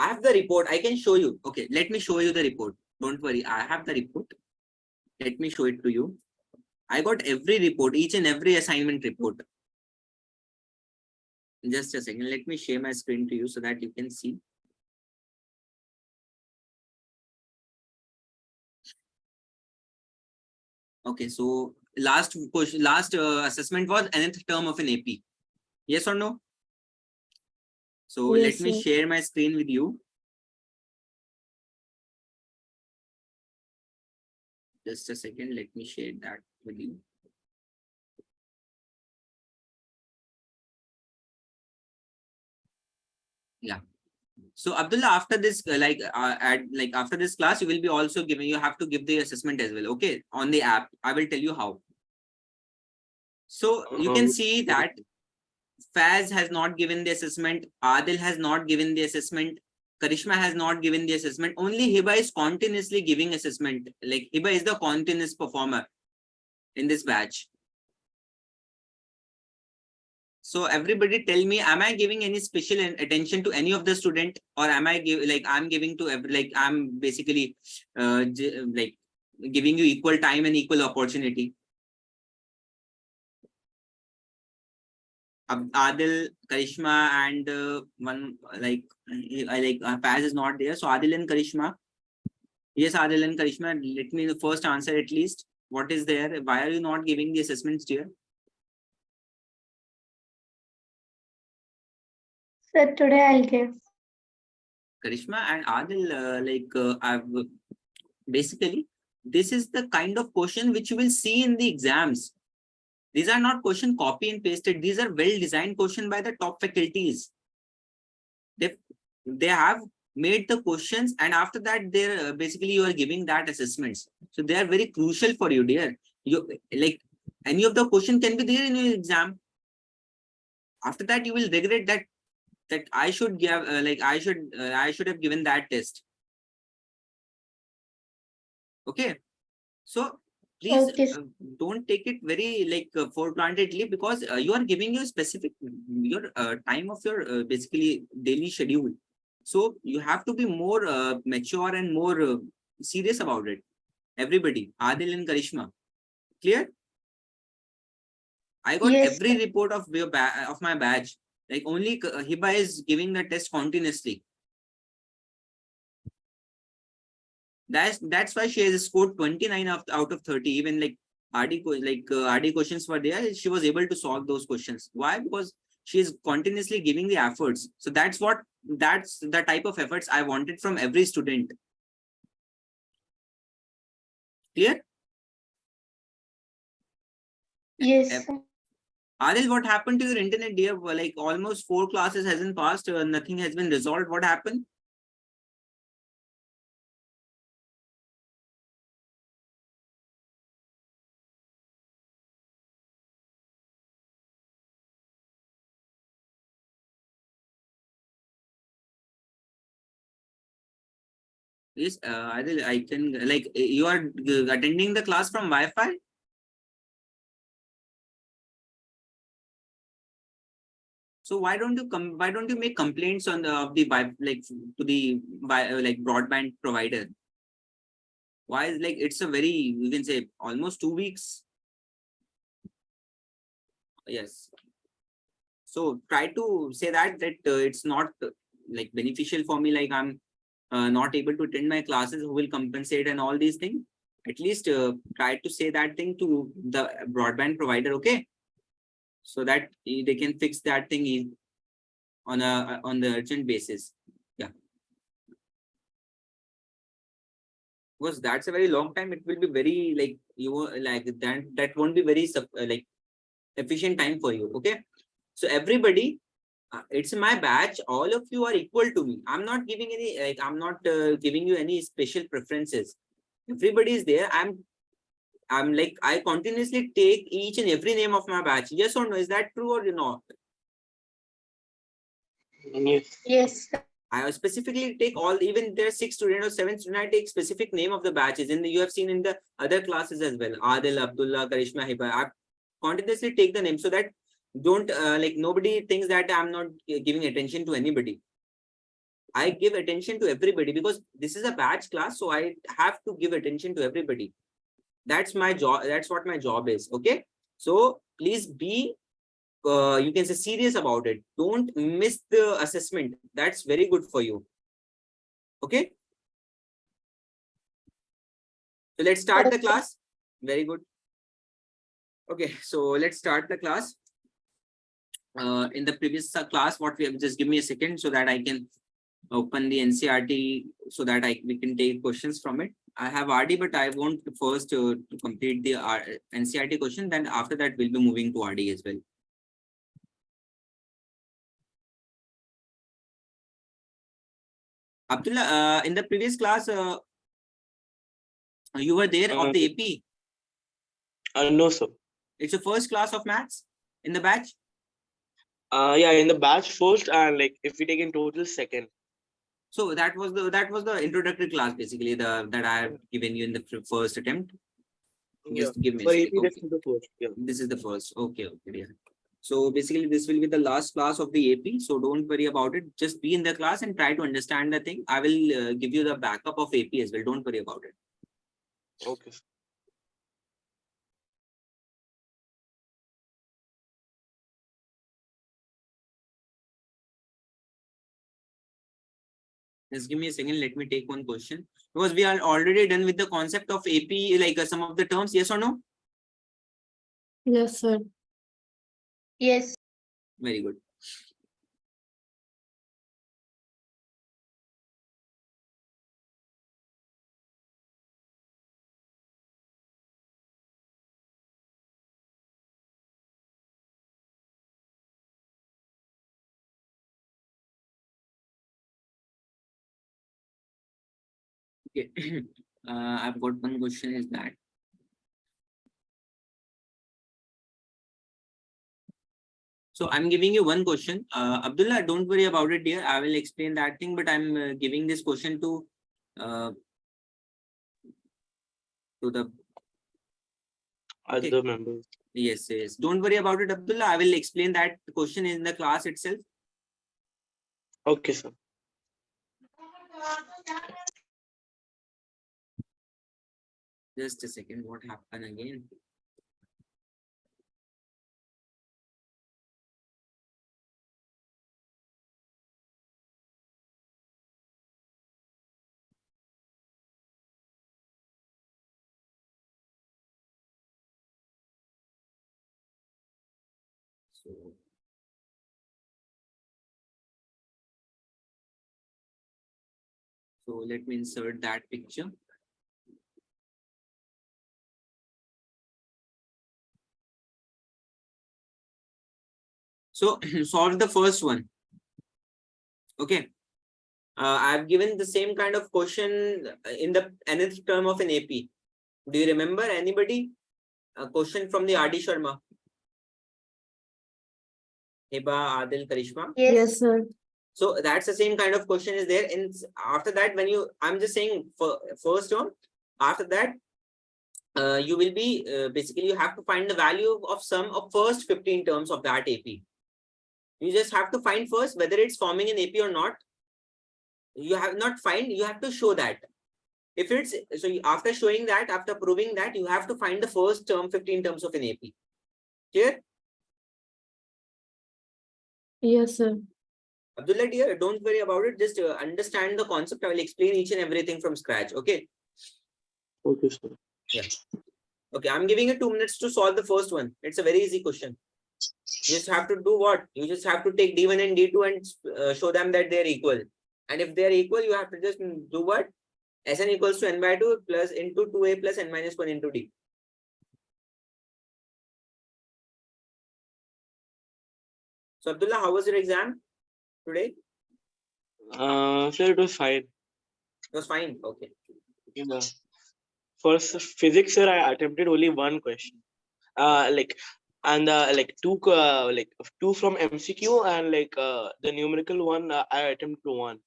I have the report. I can show you. Okay, let me show you the report. Don't worry. I have the report. Let me show it to you. I got every report, each and every assignment report. Just a second. Let me share my screen to you so that you can see. Okay, so last question, last assessment was nth term of an AP. Yes or no? So Yes, let me sir. share my screen with you. Just a second. Let me share that with you. Yeah. So Abdullah, after this, after this class, you will be also giving. You have to give the assessment as well. Okay, on the app, I will tell you how. So you can see that Faz has not given the assessment. Adil has not given the assessment. Karishma has not given the assessment. Only Hiba is continuously giving assessment. Like Hiba is the continuous performer in this batch. So everybody tell me, am I giving any special attention to any of the student, or am I I'm giving to every, like I'm basically like giving you equal time and equal opportunity? Adil, Karishma, and one Faz is not there. So Adil and Karishma. Yes, Adil and Karishma, let me the first answer at least. What is there? Why are you not giving the assessments, dear? Sir, today I'll give. Karishma and Adil, I've basically, this is the kind of question which you will see in the exams. These are not question copy and pasted. These are well designed question by the top faculties. They have made the questions, and after that, they're basically you are giving that assessments. So they are very crucial for you, dear. You like any of the question can be there in your exam. After that, you will regret that I should give I should have given that test. Okay, so please Okay. don't take it very for grantedly, because you are giving you specific your time of your basically daily schedule. So you have to be more mature and more serious about it. Everybody, Adil and Karishma, clear? I got Yes, every sir. report of of my batch. Like only Hiba is giving the test continuously. That's why she has scored 29 out of 30. Even like RD questions were there, she was able to solve those questions. Why? Because she is continuously giving the efforts. So that's the type of efforts I wanted from every student. Clear? Yes, sir. Adil, what happened to your internet, dear? Like almost 4 classes hasn't passed, nothing has been resolved. What happened? Yes, Adil, I can you are attending the class from Wi-Fi. So why don't you why don't you make complaints on the of the to the broadband provider? Why is it's a very, you can say, almost 2 weeks. Yes. So try to say that it's not beneficial for me. Like I'm not able to attend my classes. Who will compensate and all these things? At least try to say that thing to the broadband provider, okay? So that they can fix that thing on the urgent basis. Yeah. Because that's a very long time. It will be very that won't be very efficient time for you. Okay. So everybody, it's my batch. All of you are equal to me. I'm not giving any I'm not giving you any special preferences. Everybody is there. I'm I continuously take each and every name of my batch. Yes or no? Is that true or not? Yes. Yes, sir. I specifically take all, even there are 6 students or 7 students, I take specific name of the batches. You have seen in the other classes as well. Adil, Abdullah, Karishma, Hiba. I continuously take the name so that don't nobody thinks that I'm not giving attention to anybody. I give attention to everybody because this is a batch class, so I have to give attention to everybody. That's my job. That's what my job is. Okay. So please be, you can say, serious about it. Don't miss the assessment. That's very good for you. Okay. So let's start the class. Very good. Okay. So let's start the class. In the previous class, what we have, just give me a second so that I can open the NCRT so that we can take questions from it. I have RD, but I want first to complete the NCRT question. Then after that, we'll be moving to RD as well. Abdullah, in the previous class, you were there of the AP? No, sir. It's the first class of maths in the batch? Yeah, in the batch first, and like if we take in total second. So that was the introductory class, basically, that I have given you in the first attempt. Just give me a second. This is the first. Yeah. This is the first. Okay, yeah. So basically, this will be the last class of the AP. So don't worry about it. Just be in the class and try to understand the thing. I will give you the backup of AP as well. Don't worry about it. Okay. Just give me a second. Let me take one question. Because we are already done with the concept of AP, like some of the terms. Yes or no? Yes, sir. Yes. Very good. Okay. I've got one question is that. So I'm giving you one question. Abdullah, don't worry about it, dear. I will explain that thing, but I'm giving this question to the other members. Yes. Don't worry about it, Abdullah. I will explain that question in the class itself. Okay, sir. Just a second. What happened again? So let me insert that picture. So solve the first one. Okay. I've given the same kind of question in the nth term of an AP. Do you remember anybody? A question from the RD Sharma. Heba, Adil, Karishma. Yes, sir. So that's the same kind of question is there. And after that, when I'm just saying for first term, after that, you will be basically you have to find the value of sum of first 15 terms of that AP. You just have to find first whether it's forming an AP or not. You have not find, you have to show that. If it's so, after showing that, after proving that, you have to find the first term, 15 terms of an AP. Clear? Yes, sir. Abdullah, dear, don't worry about it. Just understand the concept. I will explain each and everything from scratch. Okay. Okay, sir. Yeah. Okay, I'm giving you 2 minutes to solve the first one. It's a very easy question. You just have to do what? You just have to take D1 and D2 and show them that they're equal. And if they're equal, you have to just do what? Sn equals to n by 2 plus into 2a plus n minus 1 into d. So Abdullah, how was your exam today? Sir, it was fine. It was fine. Okay. Yeah. For physics, sir, I attempted only one question. Like two from MCQ and the numerical one, I attempted one.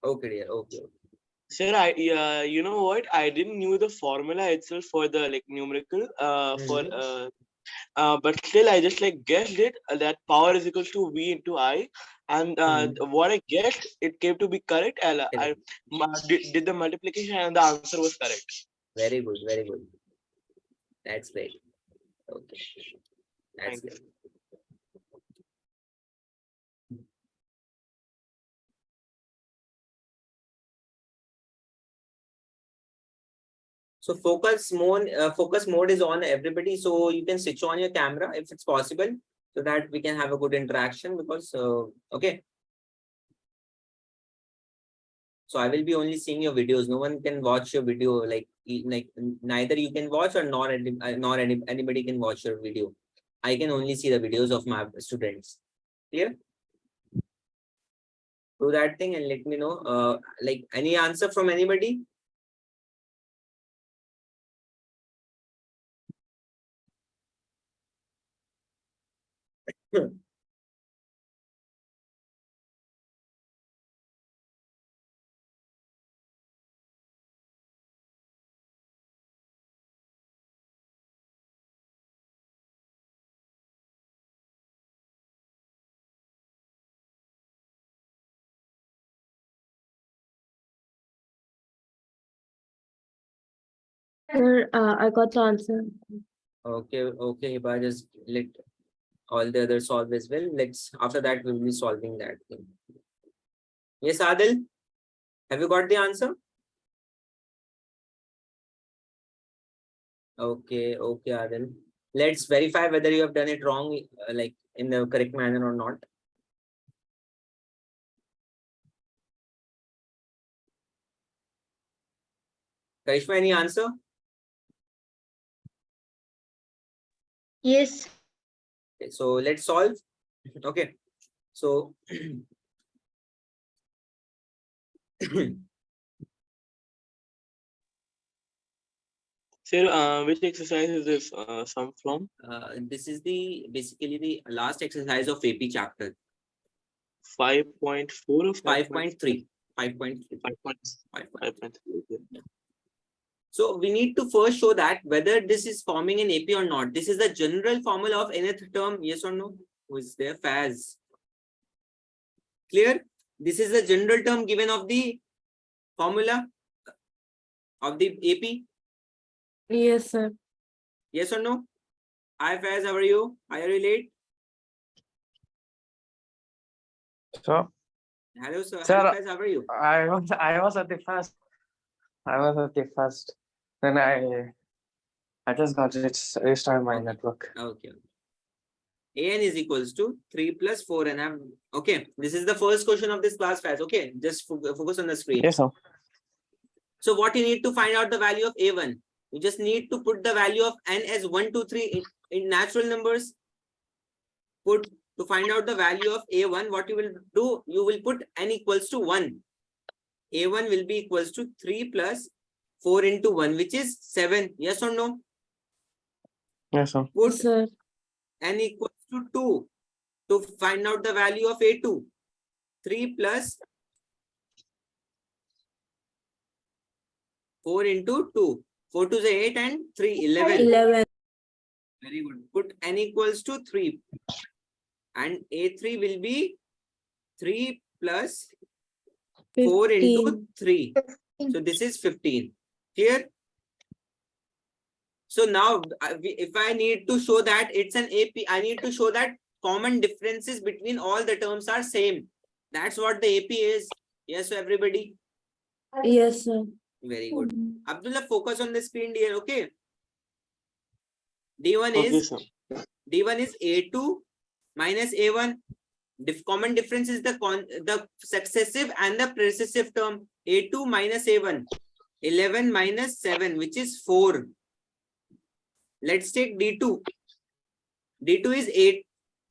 Okay, dear. Okay. Sir, you know what? I didn't knew the formula itself for the numerical but still I just guessed it that power is equal to V into I, And what I get, it came to be correct. And I did the multiplication, and the answer was correct. Very good, very good. That's great. Okay, that's Thank you. great. So focus mode is on everybody. So you can switch on your camera if it's possible, so that we can have a good interaction. Because okay. So I will be only seeing your videos. No one can watch your video. Like neither you can watch or nor anybody can watch your video. I can only see the videos of my students. Clear? Do that thing and let me know. Like any answer from anybody? Sir, I got the answer. Okay, okay, Hiba, just let all the others solve as well. Let's after that we'll be solving that thing. Yes, Adil, have you got the answer? Okay, okay, Adil. Let's verify whether you have done it wrong, like in the correct manner or not. Karishma, any answer? Yes. Okay, so let's solve. Okay, so Sir, which exercise is this sum from? this is basically the last exercise of AP chapter 5.4 or 5.3. 5.3. 5.3. So we need to first show that whether this is forming an AP or not. This is the general formula of nth term. Yes or no? Who is there? Faz. Clear? This is the general term given of the formula of the AP. Yes, sir. Yes or no? Hi Faz, how are you? Are you late? So, Hello sir. Sir, Hi Faz, how are you? I was at the first. I was at the first. Then I just got restart my network. Okay. An is equals to 3 plus 4 and I'm okay. This is the first question of this class, Faz. Okay, just focus on the screen. Yes, sir. So what you need to find out the value of A1? You just need to put the value of n as 1, 2, 3 in natural numbers. To find out the value of A1, what you will do, you will put n equals to 1. A1 will be equals to 3 plus 4 into 1, which is 7. Yes or no? Yes, sir. Put Yes, sir. n equals to 2 to find out the value of A2. 3 plus 4 into 2. 4 to the 8 and 3, 11. 11. Very good. Put n equals to 3. And A3 will be 3 plus 4 into 15. 3. So this is 15. Clear? So now if I need to show that it's an AP, I need to show that common differences between all the terms are same. That's what the AP is. Yes, everybody. Yes, sir. Very good. Abdullah, focus on the screen, dear. Okay. D1 Okay, is sir. D1 is A2 minus A1. Common difference is the successive and the precessive term. A2 minus A1. 11 minus 7, which is 4. Let's take D2. D2 is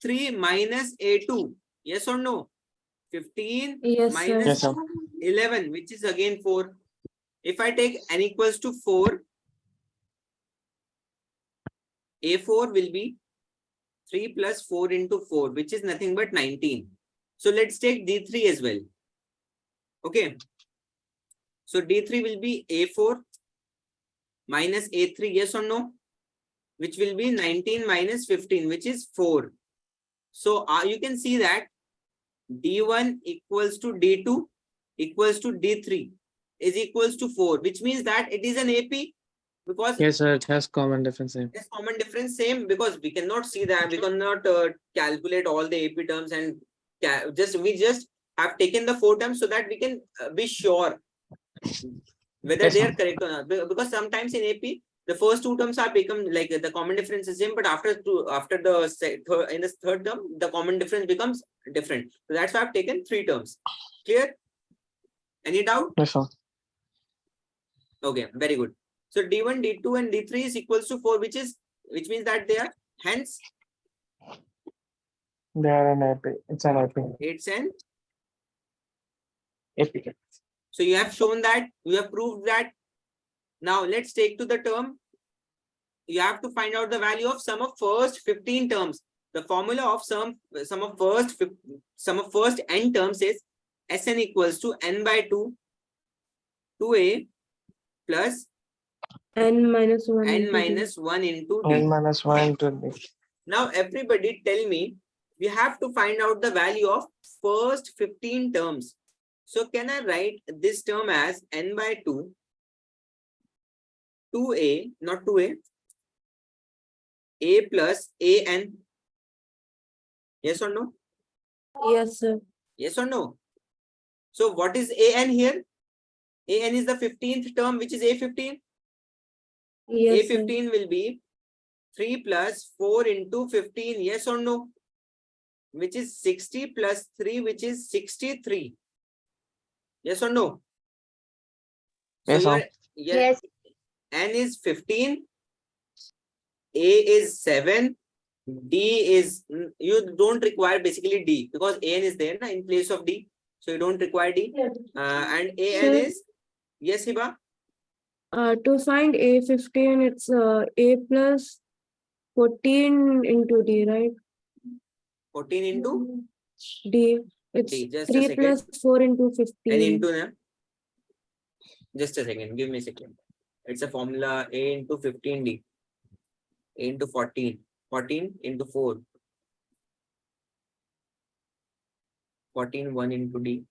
A3 minus A2. Yes or no? 15 Yes, minus Yes, sir. 11, which is again 4. If I take n equals to 4, A4 will be 3 plus 4 into 4, which is nothing but 19. So let's take D3 as well. Okay. So D3 will be A4 minus A3, yes or no? Which will be 19 minus 15, which is 4. So you can see that D1 equals to D2 equals to D3 is equals to 4, which means that it is an AP because Yes, sir. It has common difference. there's common difference same because we cannot see that, we cannot calculate all the AP terms and we just have taken the 4 terms so that we can be sure whether Yes, they are ma'am. correct or not. Because sometimes in AP the first 2 terms are become like the common difference is same, but after in the third term the common difference becomes different. So that's why I've taken 3 terms. Clear? Any doubt? Yes, sir. Okay, very good. So D1, D2 and D3 is equals to 4, which means that they are hence They are an AP. It's an AP. it's an. AP. So you have shown that, you have proved that. Now let's take to the term. You have to find out the value of sum of first 15 terms. The formula of sum of first n terms is Sn equals to n by 2 2a plus N minus 1 n into D. minus 1 into d. N minus 1 to D. Now everybody tell me, we have to find out the value of first 15 terms. So can I write this term as n by 2 2a, not 2a, a plus an? Yes or no? Yes, sir. Yes or no? So what is an here? An is the 15th term, which is a15. Yes, sir. A15 will be 3 plus 4 into 15. Yes or no? Which is 60 plus 3, which is 63. Yes or no? So Yes, your sir. Yes. n is 15, a is 7, d is, you don't require basically d because an is there in place of d, so you don't require d. And an Sir, is, yes Hiba, to find A15, it's A plus 14 into D, right? 14 into D. It's d. Just a 3 second. plus 4 into And 15. into na? Just a second, give me a second. It's a formula a into 15d, a into 14, 14 into 4, 14, 1 into d.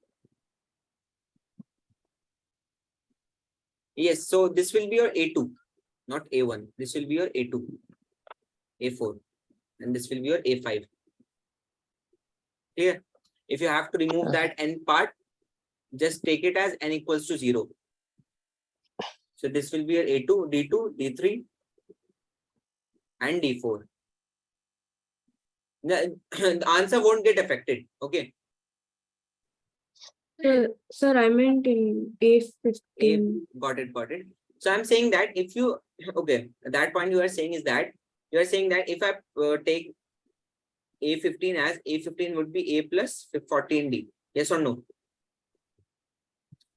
Yes, so this will be your a2, not a1. This will be your a2, a4, and this will be your a5. Clear? If you have to remove that n part, just take it as n equals to 0. So this will be your a2, d2, d3, and d4. The answer won't get affected. Okay. Sir, I meant in A15. Got it. So I'm saying that if you, okay, that point you are saying is that you are saying that if I take A15 as A15 would be A plus 14D. Yes or no?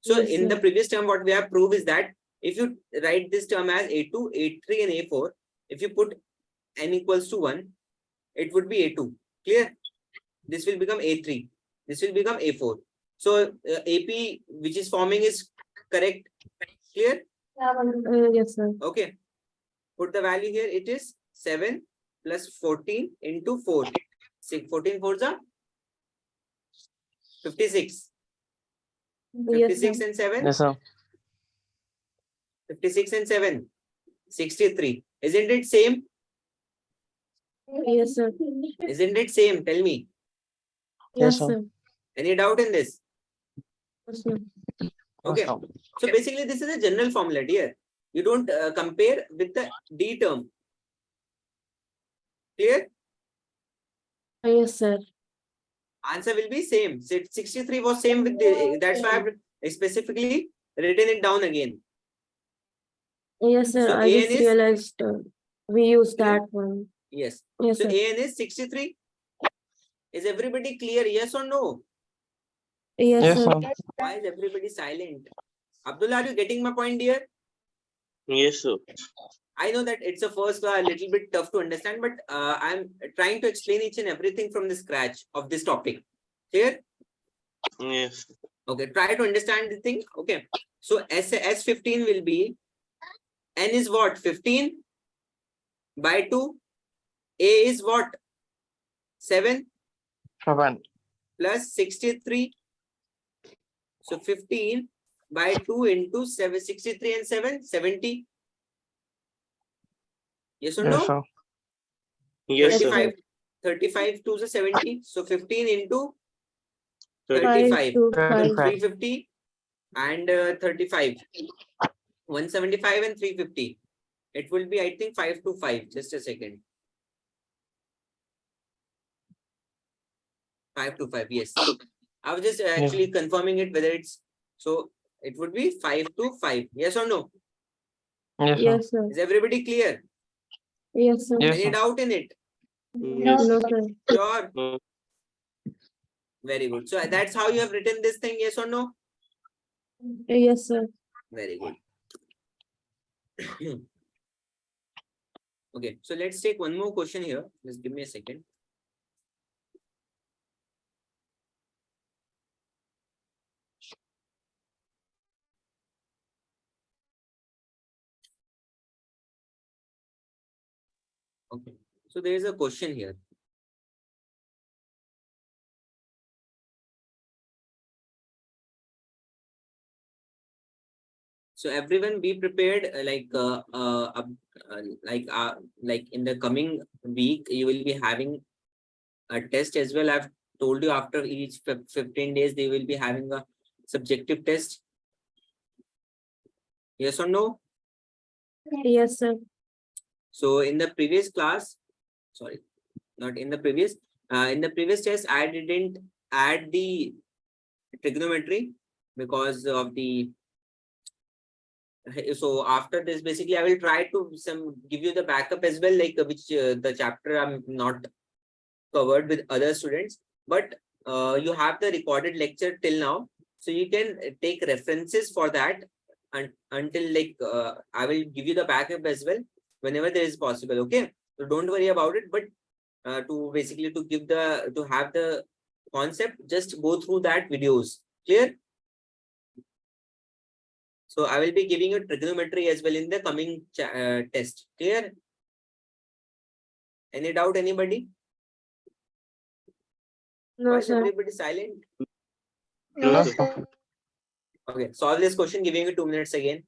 So Yes, in the sir. previous term, what we have proved is that if you write this term as A2, A3 and A4, if you put n equals to 1, it would be A2. Clear? This will become A3. This will become A4. So AP which is forming is correct. Clear? Yes, sir. Okay. Put the value here. It is 7 plus 14 into 4. 14 4s are 56. Yes, sir. 56 and 7. Yes, sir. 56 and 7. 63. Isn't it same? Yes, sir. Isn't it same? Tell me. Yes, sir. sir. Any doubt in this? Yes, sir. Okay. So basically, this is a general formula, dear. You don't compare with the D term. Clear? Yes, sir. Answer will be same. 63 was same with the, that's why I've specifically written it down again. Yes, sir. So I just AN is, realized we used clear? that one. Yes. Yes, So sir. AN is 63. Is everybody clear? Yes or no? Yes, Yes, sir. sir. Why is everybody silent? Abdullah, are you getting my point, dear? Yes, sir. I know that it's a first a little bit tough to understand, but I'm trying to explain each and everything from the scratch of this topic. Clear? Yes. Okay, try to understand the thing. Okay. So S15 will be, N is what? 15 by 2. A is what? 7 7. plus 63. So 15 by 2 into 7, 63 and 7, 70. Yes or Yes, no? sir. Yes, sir. 35, 35 to the 70. So 15 into 35. 35 to 5. 350 and 35. 175 and 350. It will be, I think, 5 to 5. Just a second. 5 to 5. Yes. I was just actually confirming it whether it's so. It would be 5 to 5. Yes or no? Yes, sir. Yes, sir. Is everybody clear? Yes, sir. Yes, Any sir. doubt in it? Yes. No, sir. Sure. No. Very good. So that's how you have written this thing. Yes or no? Yes, sir. Very good. Okay. So let's take one more question here. Just give me a second. Okay. So there is a question here. So everyone be prepared, like in the coming week, you will be having a test as well. I've told you after each 15 days, they will be having a subjective test. Yes or no? Yes, sir. So in the previous class, sorry, not in the previous test, I didn't add the trigonometry because of the. So after this, basically, I will try to give you the backup as well, like which the chapter I'm not covered with other students, but you have the recorded lecture till now, so you can take references for that until like I will give you the backup as well whenever there is possible. Okay, so don't worry about it, but to basically to have the concept, just go through that videos. Clear? So I will be giving you trigonometry as well in the coming test. Clear? Any doubt, anybody? No, Why is sir. everybody silent? No, No, sir. sir. Okay, solve this question, giving you 2 minutes again.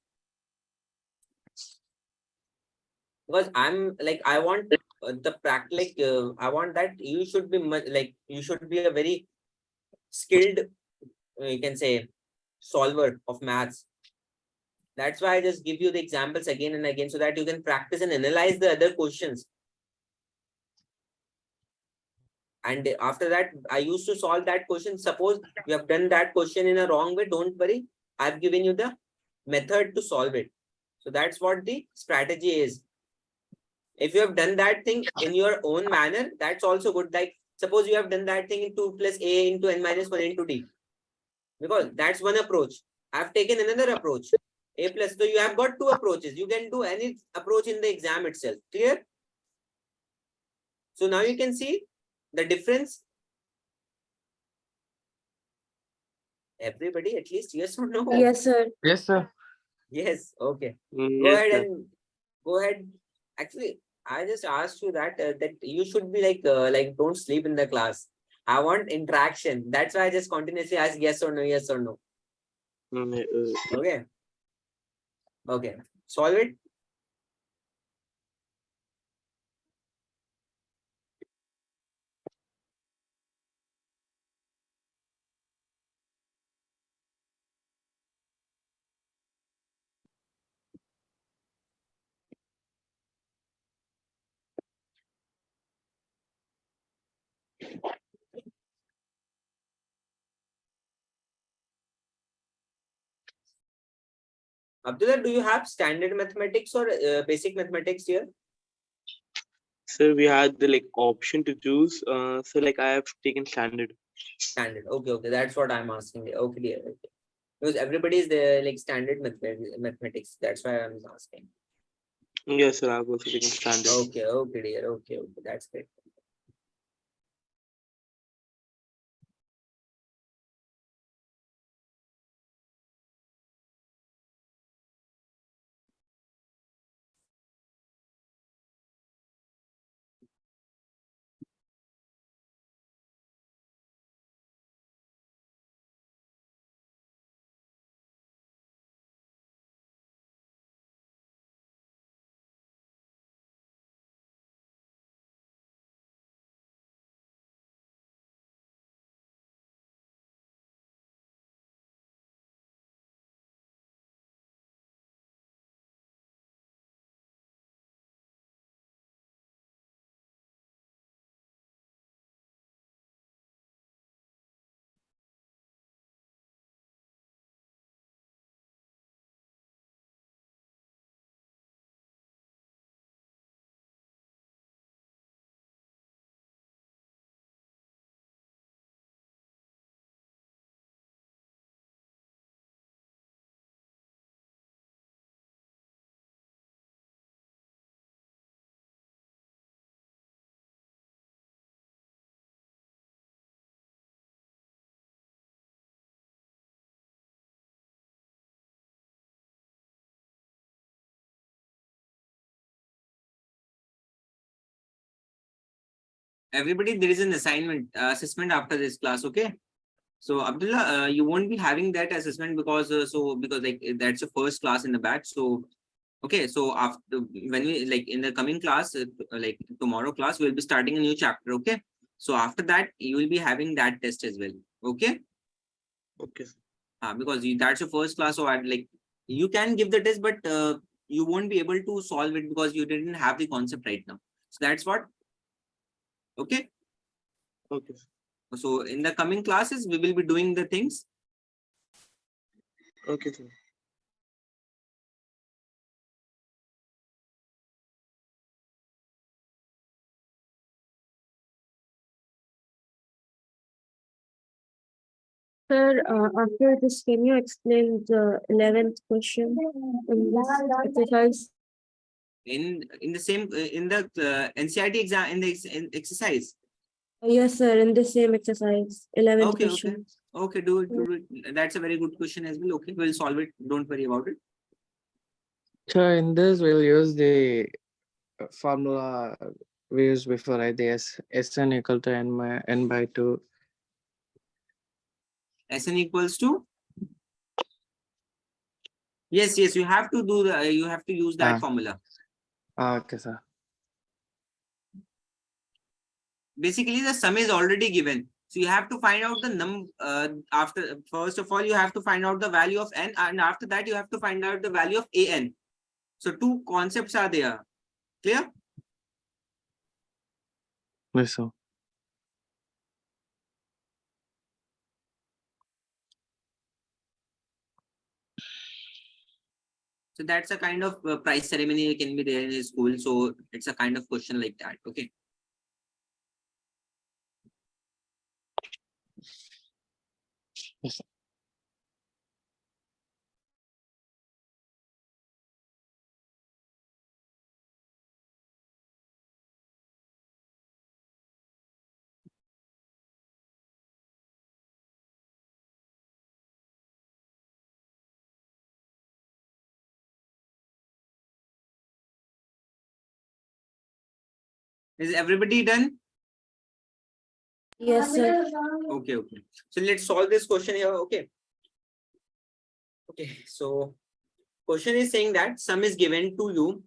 Because I'm like, I want the practice, like, I want that you should be like, you should be a very skilled, you can say, solver of maths. That's why I just give you the examples again and again so that you can practice and analyze the other questions. And after that, I used to solve that question. Suppose you have done that question in a wrong way, don't worry. I've given you the method to solve it. So that's what the strategy is. If you have done that thing in your own manner, that's also good. Like suppose you have done that thing in 2 plus a into n minus 1 into d. Because that's one approach. I've taken another approach. A plus. So you have got 2 approaches. You can do any approach in the exam itself. Clear? So now you can see the difference. Everybody, at least yes or no? Yes, sir. Yes, sir. Yes. Okay. Go Yes, ahead sir. and go ahead. Actually, I just asked you that that you should be like don't sleep in the class. I want interaction. That's why I just continuously ask yes or no, yes or no. Okay. Okay. Solve it. Abdullah, do you have standard mathematics or basic mathematics here? Sir, we had the like option to choose. So like I have taken standard. Standard. Okay, okay. That's what I'm asking. Okay, dear. Okay. Because everybody is there like standard mathematics. That's why I'm asking. Yes, sir. I've also taken standard. Okay, okay, dear. Okay, okay. That's great. everybody, there is an assignment assessment after this class. Okay. So Abdullah, you won't be having that assessment because because like that's your first class in the batch. So okay, so after when we like in the coming class, like tomorrow class, we'll be starting a new chapter. Okay, so after that you will be having that test as well. Okay, Okay. because that's your first class, so I'd like you can give the test, but you won't be able to solve it because you didn't have the concept right now. So that's what. Okay. Okay. So in the coming classes, we will be doing the things. Okay, sir. Sir, after this, can you explain the 11th question in this exercise? In the same in the NCRT exam in the exercise. Yes, sir, in the same exercise, 11th Okay, question. okay, do it. That's a very good question as well. Okay, we'll solve it. Don't worry about it. So in this, we'll use the formula we used before, right? The Sn equal to n by 2. Sn equals to. Yes, you have to do the. You have to use that formula. Okay, sir. Basically, the sum is already given. So you have to find out the after. First of all, you have to find out the value of n, and after that, you have to find out the value of an. So two concepts are there. Clear? Yes, sir. So that's a kind of prize ceremony can be there in a school. So it's a kind of question like that. Okay. Yes, sir. Is everybody done? Yes, sir. Okay. So let's solve this question here. Okay. So question is saying that sum is given to you.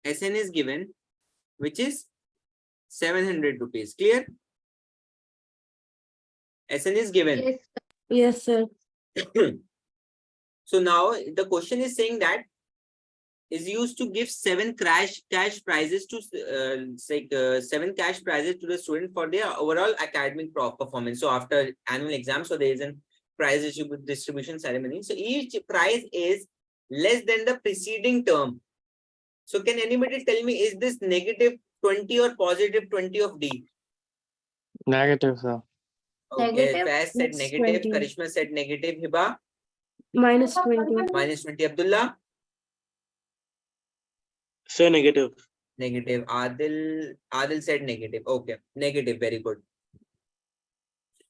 Sn is given, which is 700 rupees. Clear? Sn is given. Yes, sir. So now the question is saying that is used to give 7 cash prizes to 7 cash prizes to the student for their overall academic performance. So after annual exam, so there is a prize distribution ceremony. So each prize is less than the preceding term. So can anybody tell me, is this negative 20 or positive 20 of D? Negative, sir. Okay, Faiz said It's negative, 20. Karishma said negative, Hiba Minus 20. minus 20, Abdullah Sir, negative. negative, Adil said negative. Okay, negative, very good.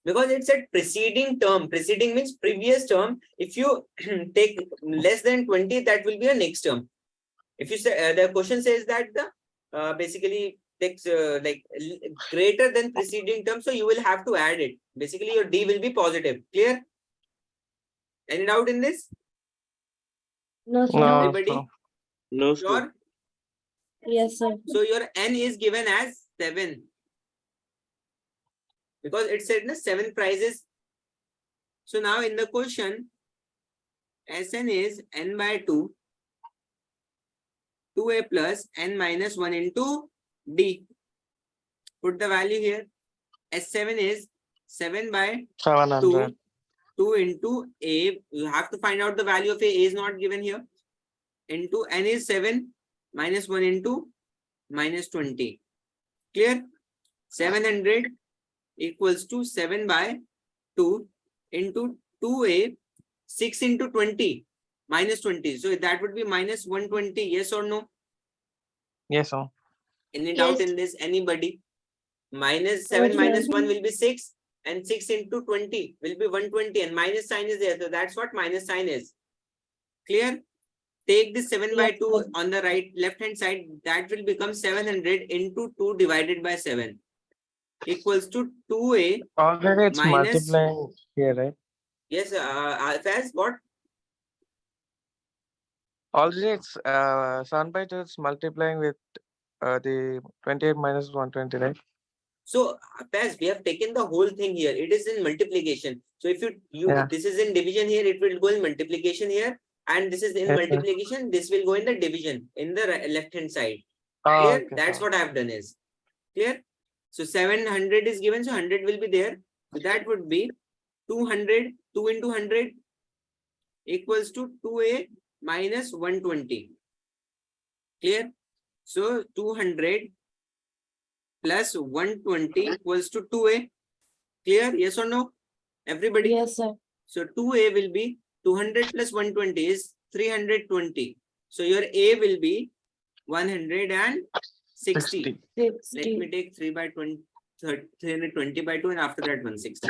Because it said preceding term. Preceding means previous term. If you take less than 20, that will be a next term. If you say the question says that the basically takes like greater than preceding term, so you will have to add it. Basically, your D will be positive. Clear? Any doubt in this? No, sir. No, Everybody? sir. No, sir. Sure? Yes, sir. So your N is given as 7. Because it said 7 prizes. So now in the question, Sn is n by 2, 2a plus n minus 1 into D. Put the value here. S7 is 7 by 700. 2 into A. You have to find out the value of A. A is not given here. Into N is 7 minus 1 into minus 20. Clear? 700 equals to 7 by 2 into 2A, 6 into 20 minus 20. So that would be minus 120. Yes or no? Yes, sir. Any doubt in this? Anybody? Minus 7 minus 1 will be 6, and 6 into 20 will be 120, and minus sign is there. So that's what minus sign is. Clear? take this 7 by Yes, 2 sir. on the left hand side, that will become 700 into 2 divided by 7 equals to 2a Already it's minus, multiplying here, right? yes, Faz, what? Already it's 7 by 2 it's multiplying with the 28 minus 120, right? So Faz, we have taken the whole thing here. It is in multiplication. So if Yeah. this is in division here, it will go in multiplication here. And this is in Yes, sir. multiplication, this will go in the division in the left hand side. Oh, Clear? okay, That's sir. what I have done is. Clear? So 700 is given, so 100 will be there. So that would be 200, 2 into 100 equals to 2a minus 120. Clear? So 200 plus 120 equals to 2a. Clear? Yes or no? Everybody? Yes, sir. So 2a will be 200 plus 120 is 320. So your a will be 160. 60. Let me 60. take 3 by 20, 320 by 2 and after that 160.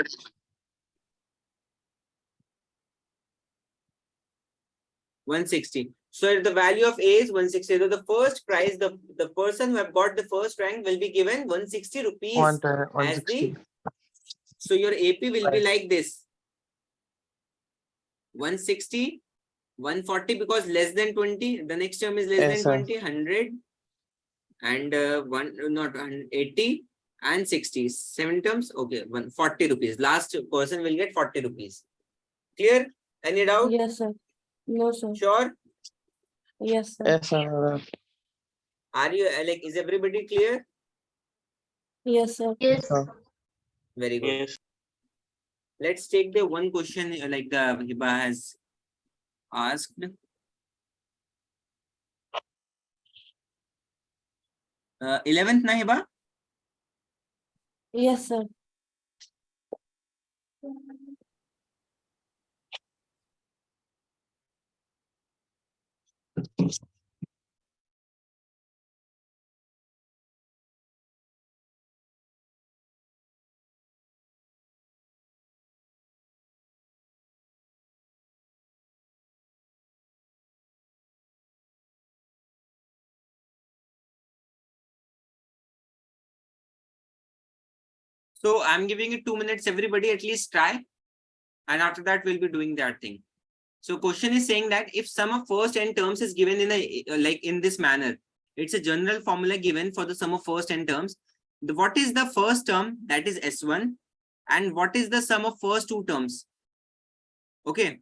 160. So the value of A is 160. So the first prize, the person who have got the first rank will be given 160 rupees as 160. the. So your AP will be Right. like this. 160, 140 because less than 20. The next term is less Yes, than sir. 20, 100 and not 80 and 60. 7 terms. Okay, 140 rupees. Last person will get 40 rupees. Clear? Any doubt? Yes, sir. No, sir. Sure? Yes, sir. Yes, sir. Are you like, is everybody clear? Yes, sir. Yes, sir. Very good. Yes. Let's take the one question like the Hiba has asked. 11th na Hiba? Yes, sir. So I'm giving you 2 minutes, everybody at least try. And after that, we'll be doing that thing. So question is saying that if sum of first n terms is given in a like in this manner, it's a general formula given for the sum of first n terms. What is the first term, that is S1, and what is the sum of first two terms? Okay.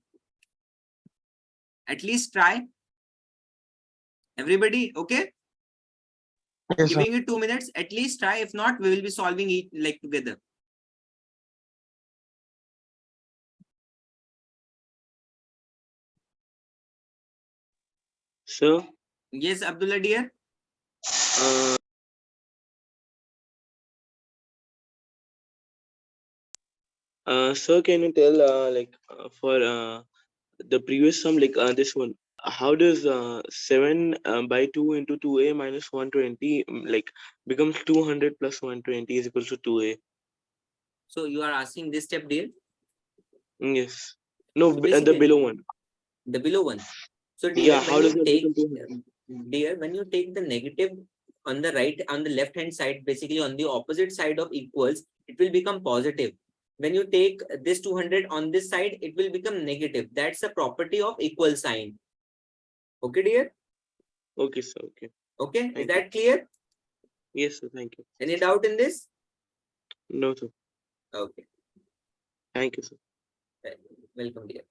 At least try. Everybody, okay? Yes, sir. Giving you 2 minutes, at least try. If not, we will be solving it like together. So, Yes, Abdullah dear. uh, sir, can you tell for the previous sum, like this one, how does 7 by 2 into 2a minus 120 like becomes 200 plus 120 is equals to 2a? So you are asking this step, dear. Yes. No, So the basically, below one. the below one. So dear, Yeah, how when does you that take become 200? dear, when you take the negative on the right, on the left hand side, basically on the opposite side of equals, it will become positive. When you take this 200 on this side, it will become negative. That's the property of equal sign. Okay, dear. Okay, sir. Okay. Okay, is Thank you. that clear? Yes, sir. Thank you. Any doubt in this? No, sir. Okay, Thank you, sir. welcome, dear.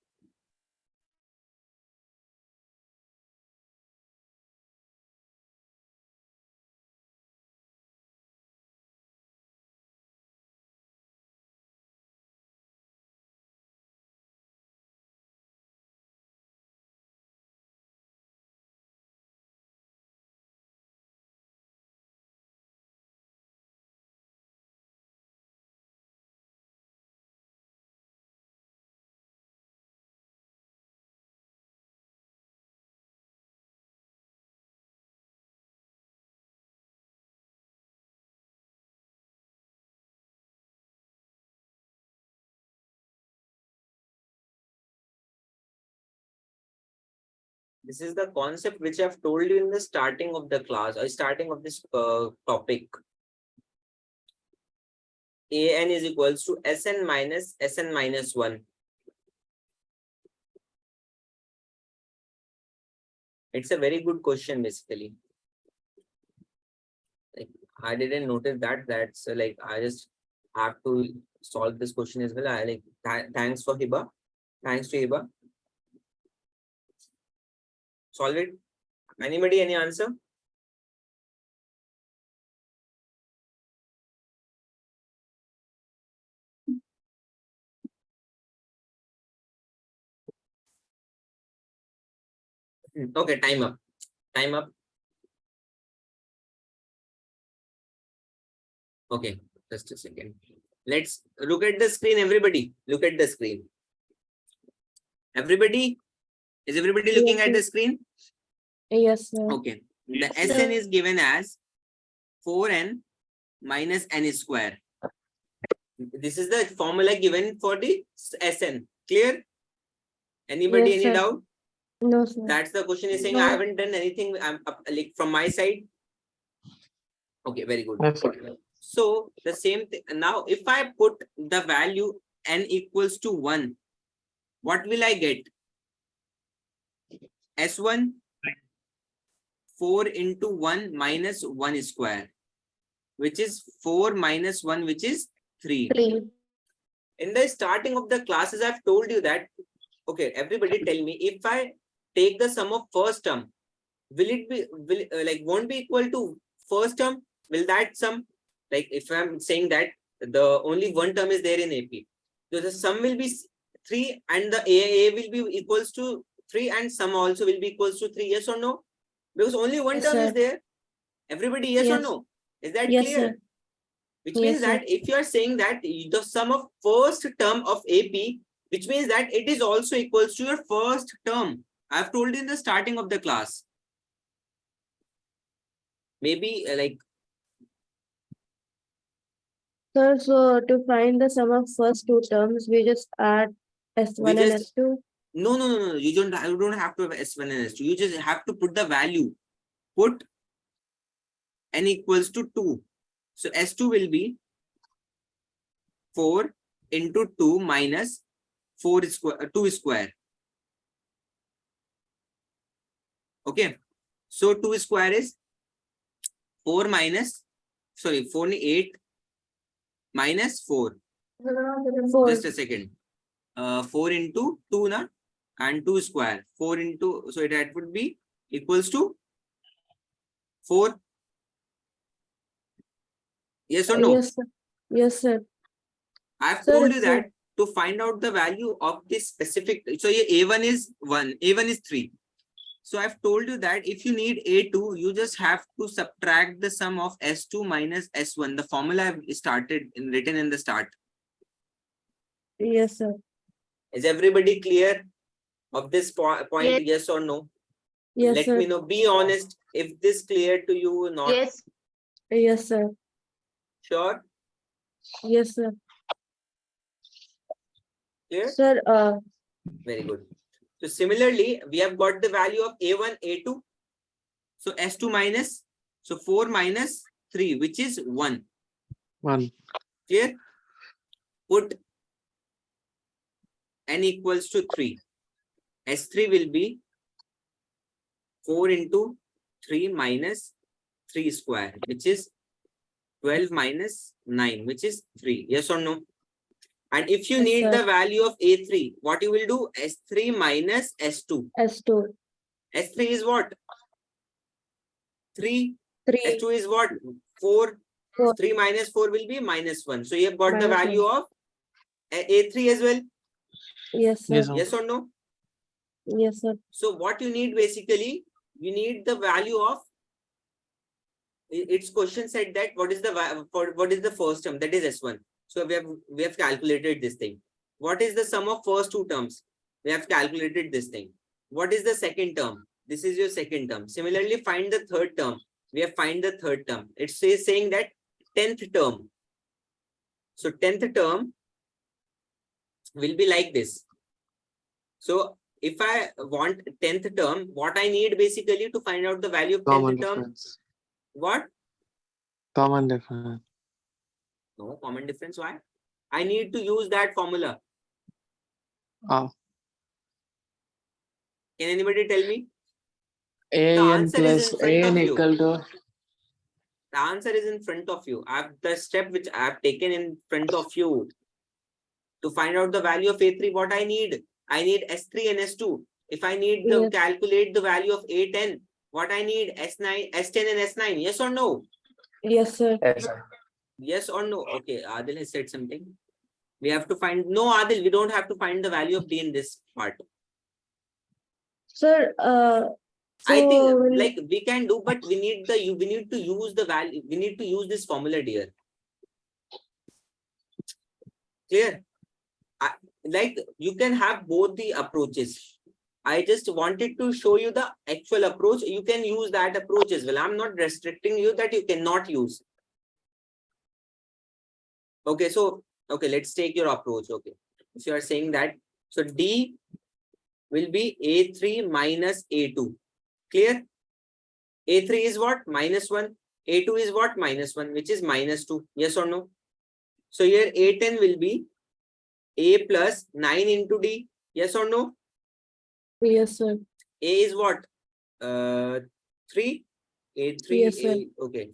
This is the concept which I've told you in the starting of the class or starting of this topic. An is equals to Sn minus 1. It's a very good question, basically. Like, I didn't notice that. That's like, I just have to solve this question as well. I like thanks for Hiba. Thanks to Hiba. Solve it. Anybody, any answer? Okay, time up. Time up. Okay, just a second. Let's look at the screen, everybody. Look at the screen. Everybody? Is everybody looking at the screen? Yes, sir. Okay. The Yes, Sn sir. is given as 4n minus n square. This is the formula given for the Sn. Clear? Anybody, Yes, any sir. doubt? No, sir. That's the question is saying. I haven't done anything like from my side. Okay, very good. Yes, sir. So the same thing. Now, if I put the value n equals to 1, what will I get? S1 4 into 1 minus 1 square, which is 4 minus 1, which is 3. 3. In the starting of the classes, I've told you that, okay, everybody tell me, if I take the sum of first term, will it be, like, won't be equal to first term? Will that sum, like, if I'm saying that the only one term is there in AP, so the sum will be 3 and the A will be equals to 3 and sum also will be equals to 3, yes or no? Because only one Yes, term is sir. there. Everybody, yes or Yes. no? Is that Yes, clear? sir. Which Yes, means sir. that if you are saying that the sum of first term of AP, which means that it is also equals to your first term. I've told you in the starting of the class. Maybe like, Sir, so to find the sum of first two terms, we just add S1 and just- S2. no. You don't have to have S1 and S2. You just have to put the value. Put n equals to 2. So S2 will be 4 into 2 minus 4 square, 2 square. Okay. So 2 square is 4 minus, sorry, 4 8 minus 4. 4. Just a second. 4 into 2 na, and 2 square. 4 into, so that would be equals to 4. Yes or no? Yes, sir. Yes, sir. I've Sir, told you it's that to find out the value of this specific. So A1 is 1, A1 is 3. So I've told you that if you need A2, you just have to subtract the sum of S2 minus S1. The formula I've started written in the start. yes, sir. Is everybody clear of this point? Yes or no? Yes, Let sir. me know. Be honest if this clear to you or not. Yes. Yes, sir. Sure? Yes, sir. Clear? Sir, Very good. So similarly, we have got the value of A1, A2. So S2 minus, so 4 minus 3, which is 1. 1. Clear? Put n equals to 3. S3 will be 4 into 3 minus 3 square, which is 12 minus 9, which is 3. Yes or no? And if you Yes, need sir. the value of A3, what you will do? S3 minus S2. S2. S3 is what? 3. 3. S2 is what? 4. 4. 3 minus 4 will be minus 1. So you have got the Minus value 1. of A3 as well. Yes, sir. Yes, sir. Yes or no? Yes, sir. So what you need basically, you need the value of, its question said that what is the first term, that is S1. So we have calculated this thing. What is the sum of first two terms? We have calculated this thing. What is the second term? This is your second term. Similarly, find the third term. We have find the third term. It's saying that 10th term. So 10th term will be like this. So if I want 10th term, what I need basically to find out the value of 10th Common term, difference. what? Common difference. No, common difference, why? I need to use that formula. Oh, Can anybody tell me? The an answer is plus in front an of you. equal to The answer is in front of you. The step which I have taken in front of you. To find out the value of A3, what I need? I need S3 and S2. If I need to Yes. calculate the value of A10, what I need? S9, S10 and S9. Yes or no? Yes, sir. yes, sir. Yes or no? Okay, Adil has said something. We have to find, no Adil, we don't have to find the value of D in this part. Sir, I think when- like we can do, but we need to use the value, we need to use this formula, dear. Clear? Like you can have both the approaches. I just wanted to show you the actual approach. You can use that approach as well. I'm not restricting you that you cannot use. Okay, so okay, let's take your approach. Okay, if you are saying that, so D will be A3 minus A2. Clear? A3 is what? -1. A2 is what? -1, which is -2. Yes or no? So here A10 will be A plus 9 into D. Yes or no? yes, sir. A is what? 3. A3, Yes, sir. okay.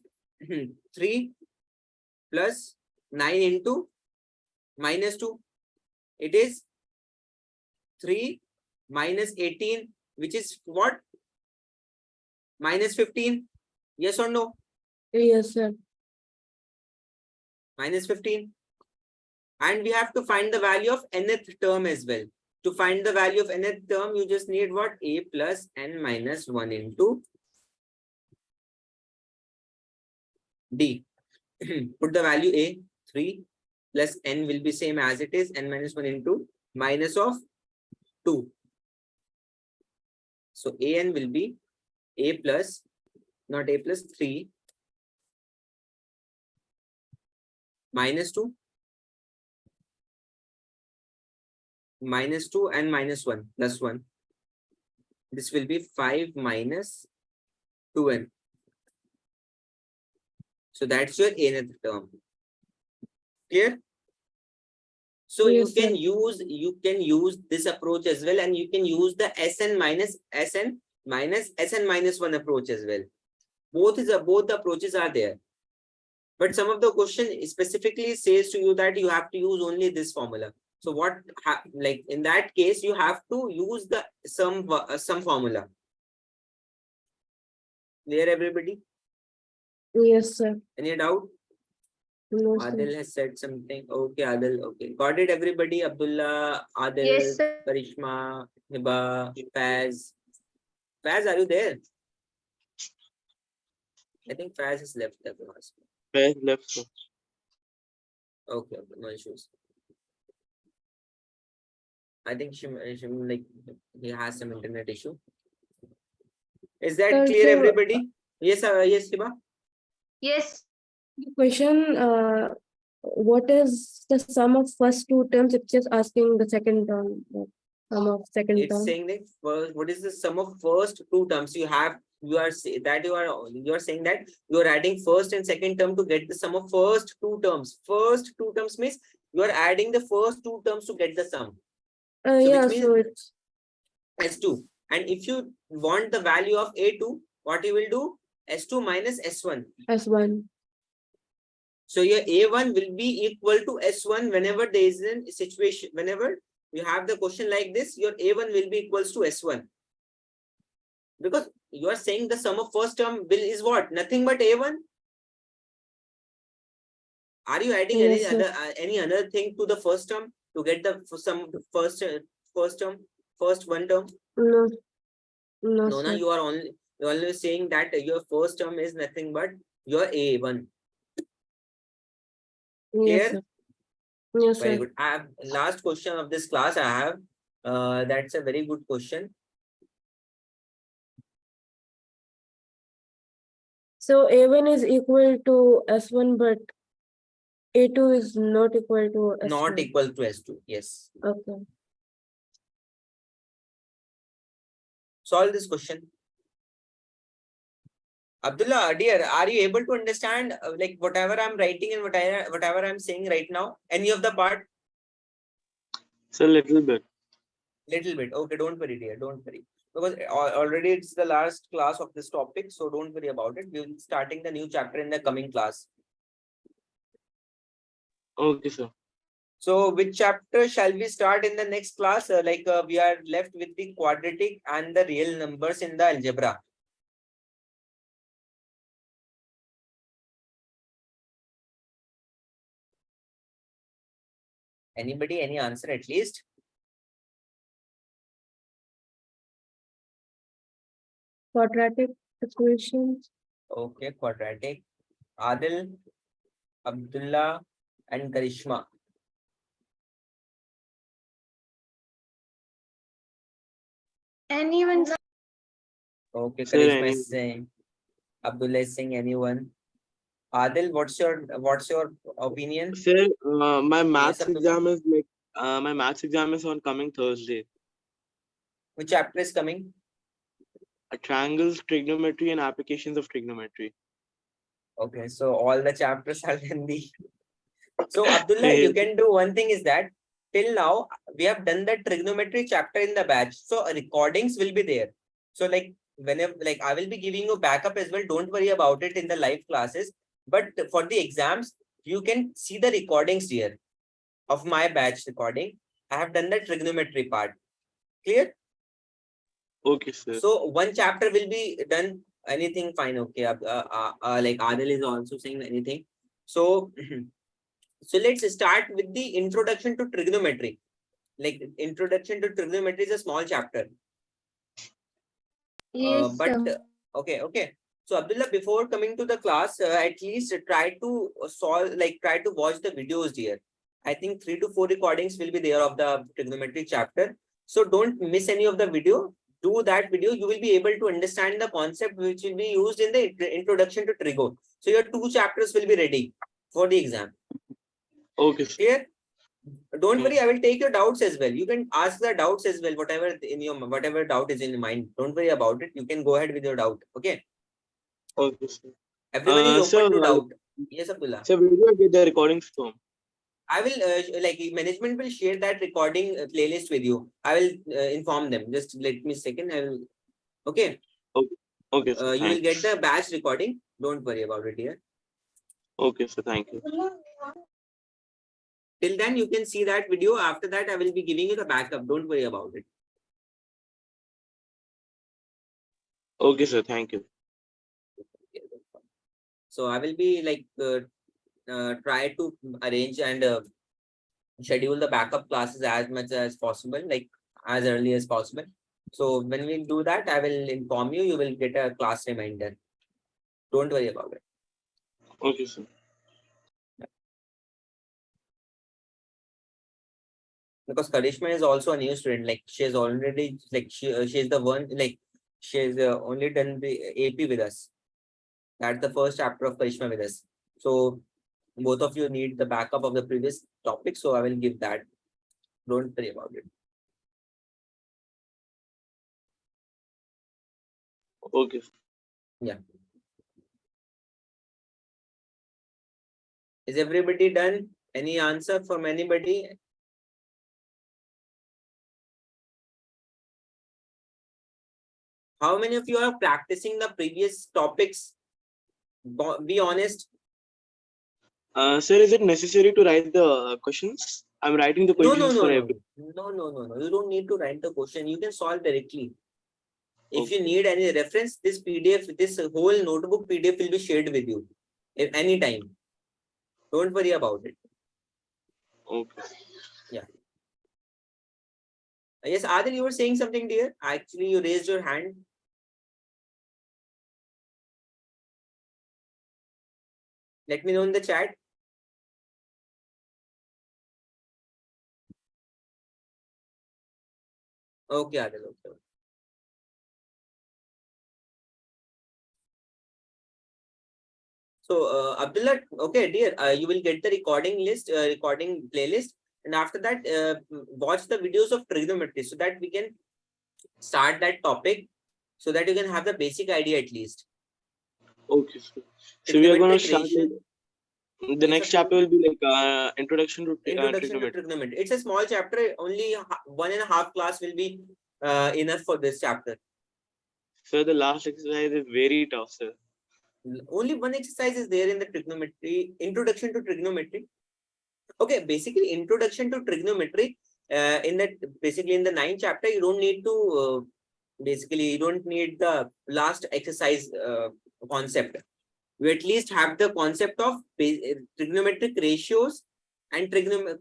3 plus 9 into -2. It is 3 minus 18, which is what? -15. Yes or no? Yes, sir. -15. And we have to find the value of nth term as well. To find the value of nth term, you just need what? A plus n minus 1 into D. Put the value A, 3 plus n will be same as it is, n minus 1 into minus of 2. So an will be A plus, not A plus 3 minus 2 minus 2 and minus 1 plus 1. This will be 5 minus 2n. So that's your nth term. Clear? So Yes, you sir. can use this approach as well, and you can use the Sn minus Sn minus 1 approach as well. Both the approaches are there. But some of the question specifically says to you that you have to use only this formula. So what like in that case you have to use the sum formula. Clear, everybody? Yes, sir. Any doubt? No, sir. Adil has said something. Okay, Adil. Okay, got it, everybody. Abdullah, Adil, Yes, sir. Karishma, Hiba, Faz. Faz, are you there? I think Faz has left the class. Where left, sir? Okay, no issues. I think she like he has some internet issue. Is that Sir, clear, so- everybody? Yes, yes, Hiba. Yes. Question, what is the sum of first two terms? It's just asking the second term, sum of second It's term. saying that what is the sum of first two terms you have? You are saying that you are adding first and second term to get the sum of first two terms. First two terms means you are adding the first two terms to get the sum. So Yeah, which so means it's S2. And if you want the value of A2, what you will do? S2 minus S1. S1. So your A1 will be equal to S1 whenever there is a situation, whenever you have the question like this, your A1 will be equals to S1. Because you are saying the sum of first term will is what? Nothing but A1. Are you adding Yes, any other thing to the first term to get the first term, first one term? No, no, No, sir. you're only saying that your first term is nothing but your A1. Yes, Clear? sir. Yes, Very sir. good. I have last question of this class. I have that's a very good question. So A1 is equal to S1, but A2 is not equal to S1. Not equal to S2. Yes. Okay. solve this question. Abdullah, dear, are you able to understand like whatever I'm writing and whatever I'm saying right now? Any of the part? So little bit. Little bit. Okay, don't worry, dear. Don't worry. Because already it's the last class of this topic, so don't worry about it. We'll be starting the new chapter in the coming class. Okay, sir. So which chapter shall we start in the next class? We are left with the quadratic and the real numbers in the algebra. Anybody, any answer at least? Quadratic equations. Okay, quadratic. Adil, Abdullah, and Karishma. Anyone? Okay, Sir, Karishma any- is saying. Abdullah is saying anyone. Adil, what's your opinion? Sir, my maths Abdullah. exam is like my maths exam is on coming Thursday. Which chapter is coming? Triangles, trigonometry, and applications of trigonometry. Okay, so all the chapters are in the. So Abdullah, you can do one thing is that till now we have done the trigonometry chapter in the batch. So recordings will be there. So like whenever I will be giving you backup as well. Don't worry about it in the live classes. But for the exams, you can see the recordings here of my batch recording. I have done the trigonometry part. Clear? Okay, sir. So one chapter will be done. Anything fine? Okay. Like Adil is also saying anything. So. So let's start with the introduction to trigonometry. Like introduction to trigonometry is a small chapter. Yes, Okay. So Abdullah, before coming to the class, at least try to solve, try to watch the videos here. I think 3 to 4 recordings will be there of the trigonometry chapter. So don't miss any of the video. Do that video. You will be able to understand the concept which will be used in the introduction to trigo. So your 2 chapters will be ready for the exam. Okay, sir. Clear? Don't worry, I will take your doubts as well. You can ask the doubts as well, whatever doubt is in your mind. Don't worry about it. You can go ahead with your doubt. Okay. Okay, sir. Everyone is So, open to doubt. Yes, Abdullah. so where do I get the recordings from? I will management will share that recording playlist with you. I will inform them. Just let me a second. I will. Okay. Okay, okay, sir. You will Thanks. get the batch recording. Don't worry about it here. Okay, sir. Thank you. Till then, you can see that video. After that, I will be giving you the backup. Don't worry about it. Okay, sir. Thank you. So I will be try to arrange and schedule the backup classes as much as possible, like as early as possible. So when we do that, I will inform you. You will get a class reminder. Don't worry about it. Okay, sir. Because Karishma is also a new student. Like she is already she's the one she's only done the AP with us. That's the first chapter of Karishma with us. So both of you need the backup of the previous topic. So I will give that. Don't worry about it. Okay. Yeah. Is everybody done? Any answer from anybody? How many of you are practicing the previous topics? Be honest. Sir, is it necessary to write the questions? I'm writing the questions for every. No. You don't need to write the question. You can solve directly. If Okay. you need any reference, this PDF, this whole notebook PDF will be shared with you at any time. Don't worry about it. Okay. Yeah. Yes, Adil, you were saying something, dear. Actually, you raised your hand. Let me know in the chat. Okay, Adil. Okay. So, Abdullah, okay, dear, you will get the recording playlist. And after that, watch the videos of trigonometry so that we can start that topic so that you can have the basic idea at least. Okay, sir. So we are going to Trigonometric start ratio. the Yes, next sir, chapter will be like introduction to introduction to trigonometry. trigonometry. It's a small chapter. Only 1.5 class will be enough for this chapter. So the last exercise is very tough, sir. Only one exercise is there in the trigonometry, introduction to trigonometry. Okay, basically introduction to trigonometry. In that, basically in the 9th chapter, you don't need to basically you don't need the last exercise concept. You at least have the concept of trigonometric ratios and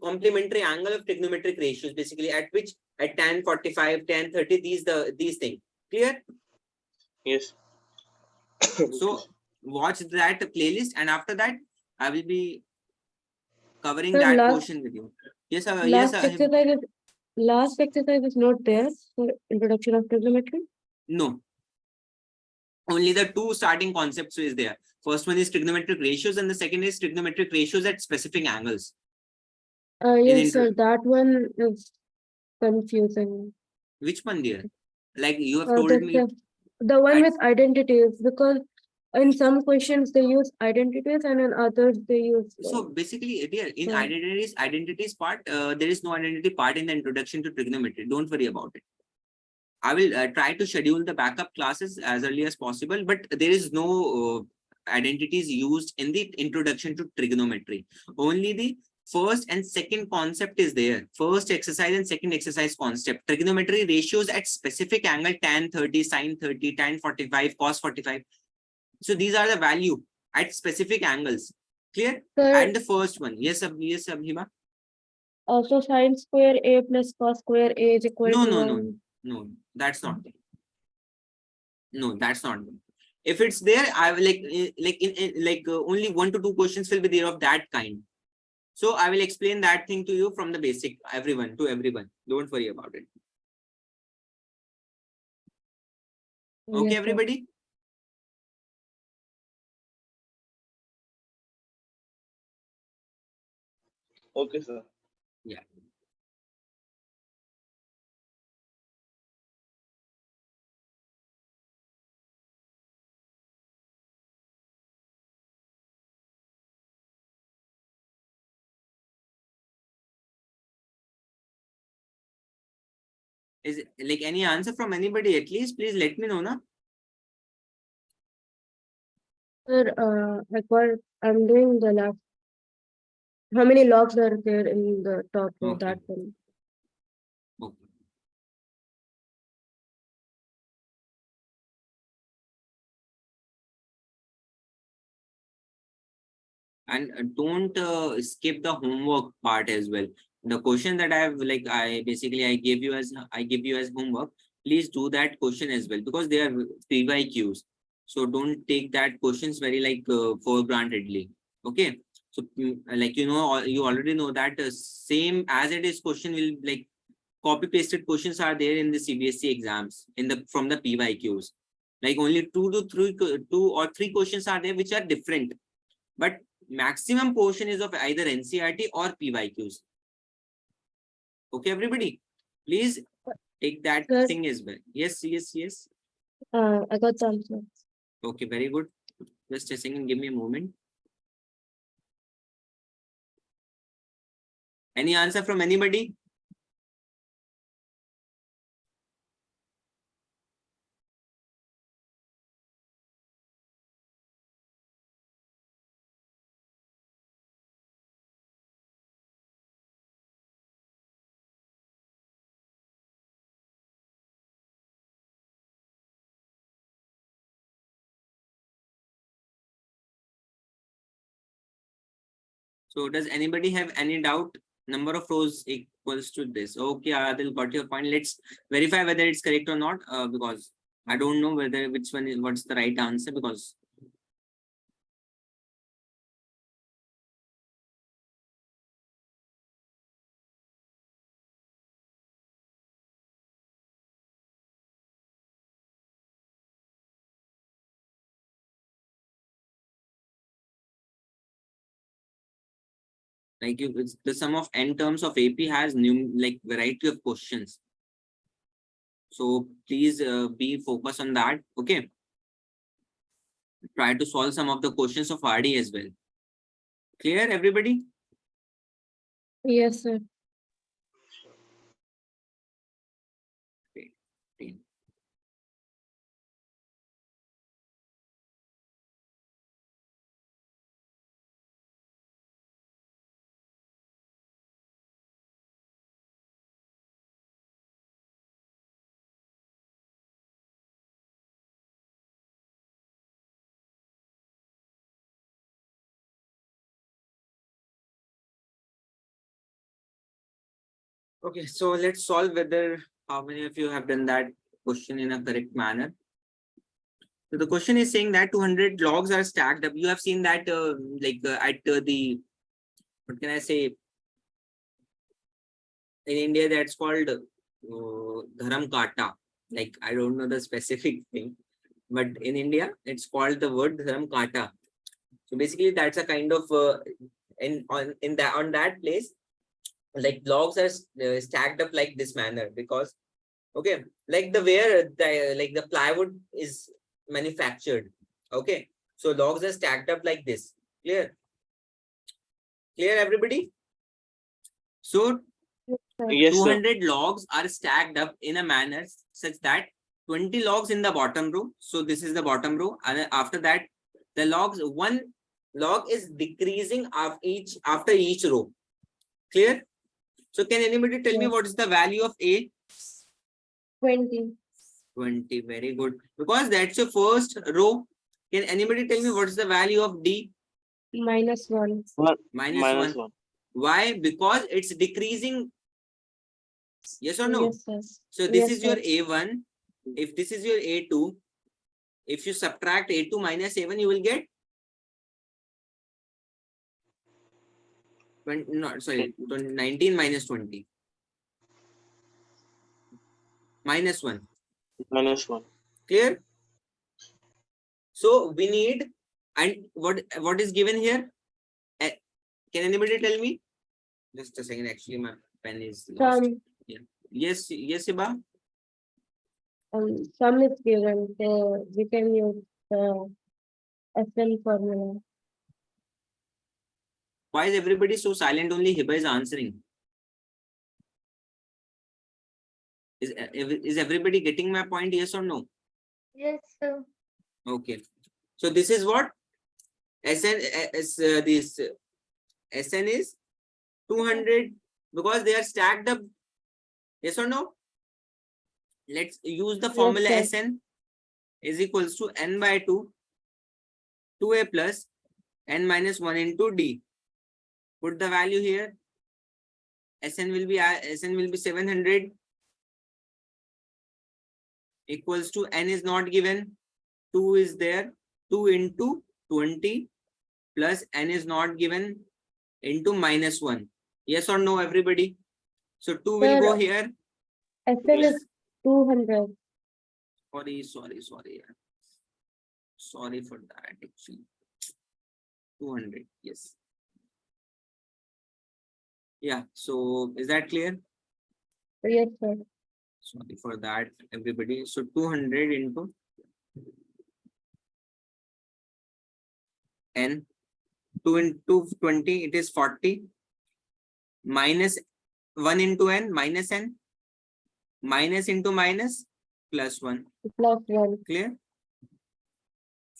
complementary angle of trigonometric ratios, basically at which at tan 45, tan 30, these things. Clear? Yes. So watch that playlist, and after that I will be covering Sir, that portion with you. Yes, yes. Last exercise is not there for introduction of trigonometry. No. Only the two starting concepts is there. First one is trigonometric ratios, and the second is trigonometric ratios at specific angles. Yes, sir. That one is confusing. Which one, dear? Like you have told me. The one with identities, because in some questions they use identities and in others they use. So basically, dear, in Yeah. identities part, there is no identity part in the introduction to trigonometry. Don't worry about it. I will try to schedule the backup classes as early as possible, but there is no identities used in the introduction to trigonometry. Only the first and second concept is there. First exercise and second exercise concept. Trigonometry ratios at specific angle, tan 30, sin 30, tan 45, cos 45. So these are the value at specific angles. Clear? Sir, And the first one. Yes, yes, Abhiba. also sin square a plus cos square a is equal No, to no, 1. no, no, that's not there. No, that's not there. If it's there, I will only 1 to 2 questions will be there of that kind. So I will explain that thing to you from the basic, everyone. Don't worry about it. Okay, Yes, sir. everybody. Okay, sir. Yeah. Is it, like any answer from anybody? At least please let me know, na? Sir, I'm doing the last. How many logs are there in the top row? Okay. That one. Okay. And don't skip the homework part as well. The question that I give you as homework. Please do that question as well, because they are PYQs. So don't take that questions very for grantedly. Okay. So you already know that same as it is question will copy pasted questions are there in the CBSE exams from the PYQs. Like only 2 or 3 questions are there which are different, but maximum portion is of either NCERT or PYQs. Okay, everybody, please take that Sir, thing as well. Yes, yes, yes. I got the answer. Okay, very good. Just a second, give me a moment. Any answer from anybody? So does anybody have any doubt? Number of rows equals to this. Okay, Adil got your point. Let's verify whether it's correct or not, because I don't know what's the right answer, because it's the sum of n terms of AP has variety of questions. So please be focused on that. Okay. Try to solve some of the questions of RD as well. Clear, everybody? Yes, sir. Okay. Okay, so let's solve whether how many of you have done that question in a correct manner. So the question is saying that 200 logs are stacked up. You have seen that at the, what can I say, in India that's called dharam kata. Like, I don't know the specific thing, but in India it's called the word dharam kata. So basically that's a kind of on that place, like logs are stacked up like this manner, because okay, like the plywood is manufactured. Okay, so logs are stacked up like this. Clear everybody? So Yes, sir. 200 logs are stacked up in a manner such that 20 logs in the bottom row. So this is the bottom row, and after that the logs, one log is decreasing after each row. Clear? So can anybody tell me Yes. what is the value of A? 20. 20. Very good. Because that's your first row. Can anybody tell me what is the value of D? -1. Minus Minus 1. 1. Why? Because it's decreasing. Yes or no? Yes, sir. So this Yes, is your sir. A1. If this is your A2, if you subtract A2 minus A1, you will get 20, not sorry, 19 minus 20. Minus 1. Minus 1. Clear? So we need, and what is given here? Can anybody tell me? Just a second, actually my pen is lost. Yeah. Yes, Iba. Sum is given, so we can use the SN formula. Why is everybody so silent? Only Hiba is answering. Is everybody getting my point? Yes or no? Yes, sir. Okay. So this is what SN this SN is 200, because they are stacked up. Yes or no? Let's use the formula Yes, sir. SN is equals to n by 2, 2a plus n minus 1 into D. Put the value here. SN will be 700 equals to n is not given. 2 is there. 2 into 20 plus n is not given into minus 1. Yes or no, everybody? So 2 will go Sir, here. SN is 200. Sorry. Sorry for that, actually. 200. Yes. Yeah. So is that clear? Yes, sir. Sorry for that, everybody. So 200 into n. 2 into 20, it is 40. Minus 1 into n, minus n. Minus into minus, plus 1. +1. Clear?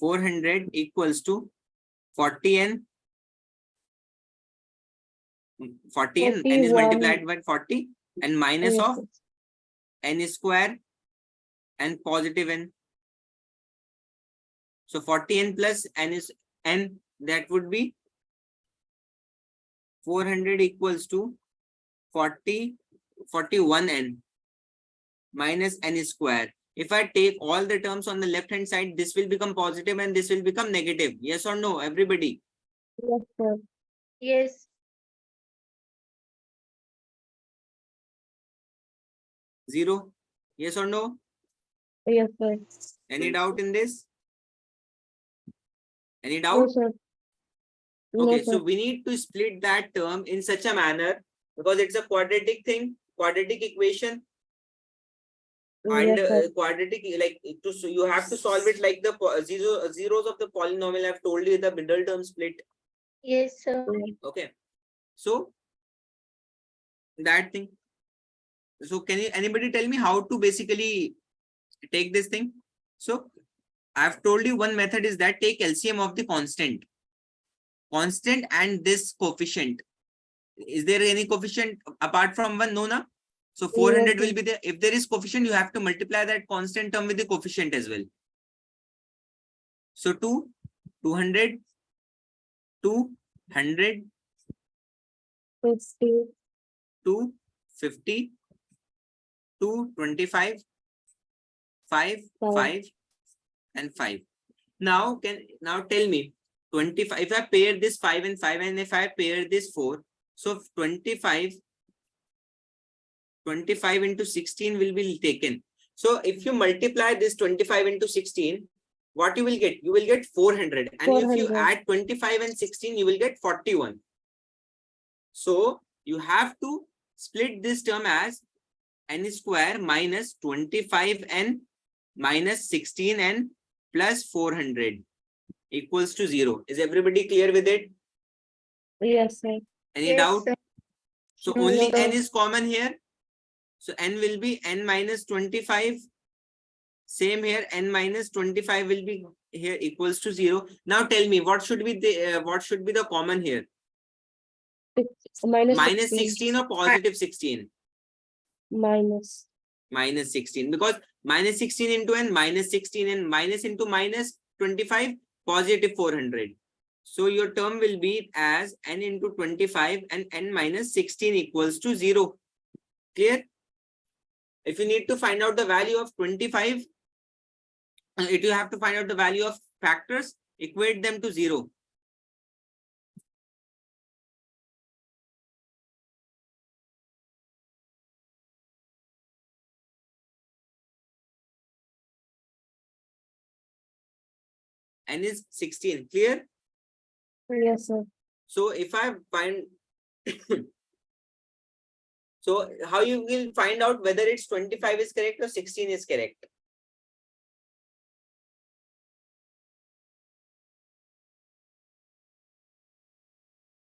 400 equals to 40n. 40n, n is 41. multiplied by 40, and minus Yes, of yes. n square and positive n. So 40n plus n is n, that would be 400 equals to 41n minus n square. If I take all the terms on the left hand side, this will become positive and this will become negative. Yes or no, everybody? Yes, sir. Yes. 0. Yes or no? Yes, sir. Any doubt in this? Any No, doubt? sir. No, Okay, sir. so we need to split that term in such a manner, because it's a quadratic thing, quadratic equation. And Yes, sir. quadratic, like so you have to solve it like the zeros of the polynomial. I've told you the middle term split. Yes, sir. Okay, so that thing. So can you anybody tell me how to basically take this thing? So I've told you one method is that take LCM of the constant and this coefficient. Is there any coefficient apart from one? No, na? So 400 will Yes, be there. If there is coefficient, you have to multiply that constant term with the coefficient as well. So 200, 200, 50, 250, 225, 5, 5. 5, and 5. Now tell me 25. If I pair this 5 and 5, and if I pair this 4, so 25 into 16 will be taken. So if you multiply this 25 into 16, what you will get? You will get 400. And if you 400. add 25 and 16, you will get 41. So you have to split this term as n square minus 25n minus 16n plus 400 equals to 0. Is everybody clear with it? Yes, sir. Any Yes, doubt? sir. So No, only no. n is common here. So n will be n minus 25. Same here, n minus 25 will be here equals to 0. Now tell me what should be the common here? It's minus Minus 16. 16 or positive 16? Minus. Minus 16, because minus 16 into n, minus 16, and minus into minus 25, positive 400. So your term will be as n into 25 and n minus 16 equals to 0. Clear? If you need to find out the value of 25, if you have to find out the value of factors, equate them to 0. N is 16. Clear? Yes, sir. So if I find so how you will find out whether it's 25 is correct or 16 is correct?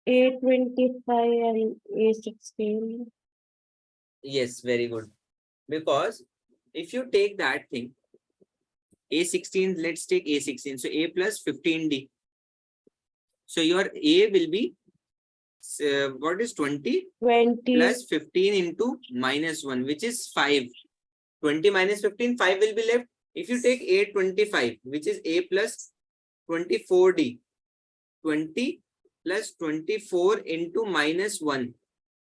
A25 and A16. Yes, very good. Because if you take that thing, A16, let's take A16. So A plus 15D. So your A will be, what is 20 20. plus 15 into minus 1, which is 5. 20 minus 15, 5 will be left. If you take A25, which is A plus 24D, 20 plus 24 into minus 1.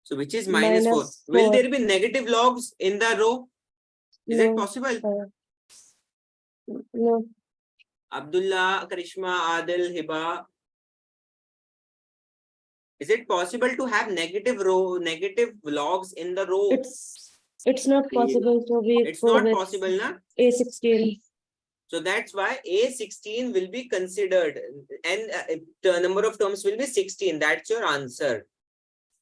So which is minus 4. Minus Will 4. there be negative logs in the row? Is it No, possible? sir. No. Abdullah, Karishma, Adil, Hiba. Is it possible to have negative logs in the row? It's not possible, so we It's go not with possible, na? A16. So that's why A16 will be considered, and the number of terms will be 16. That's your answer.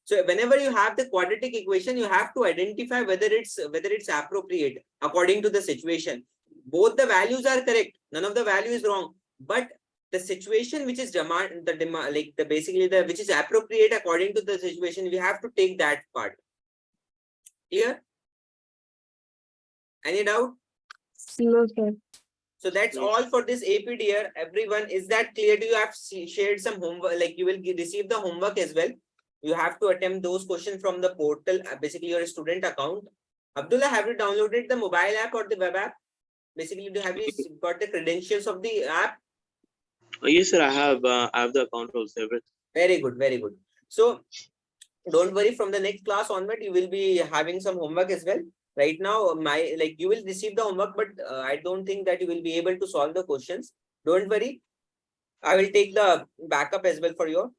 So whenever you have the quadratic equation, you have to identify whether it's appropriate according to the situation. Both the values are correct. None of the value is wrong. But the situation which is which is appropriate according to the situation, we have to take that part. Clear? Any doubt? No, sir. So that's all for this AP, dear. Everyone, is that clear? Do you have shared some homework? Like you will receive the homework as well. You have to attempt those questions from the portal, basically your student account. Abdullah, have you downloaded the mobile app or the web app? Basically, have you got the credentials of the app? Yes, sir. I have the account also. Everything. Very good, very good. So don't worry, from the next class onward, you will be having some homework as well. Right now, you will receive the homework, but I don't think that you will be able to solve the questions. Don't worry. I will take the backup as well for your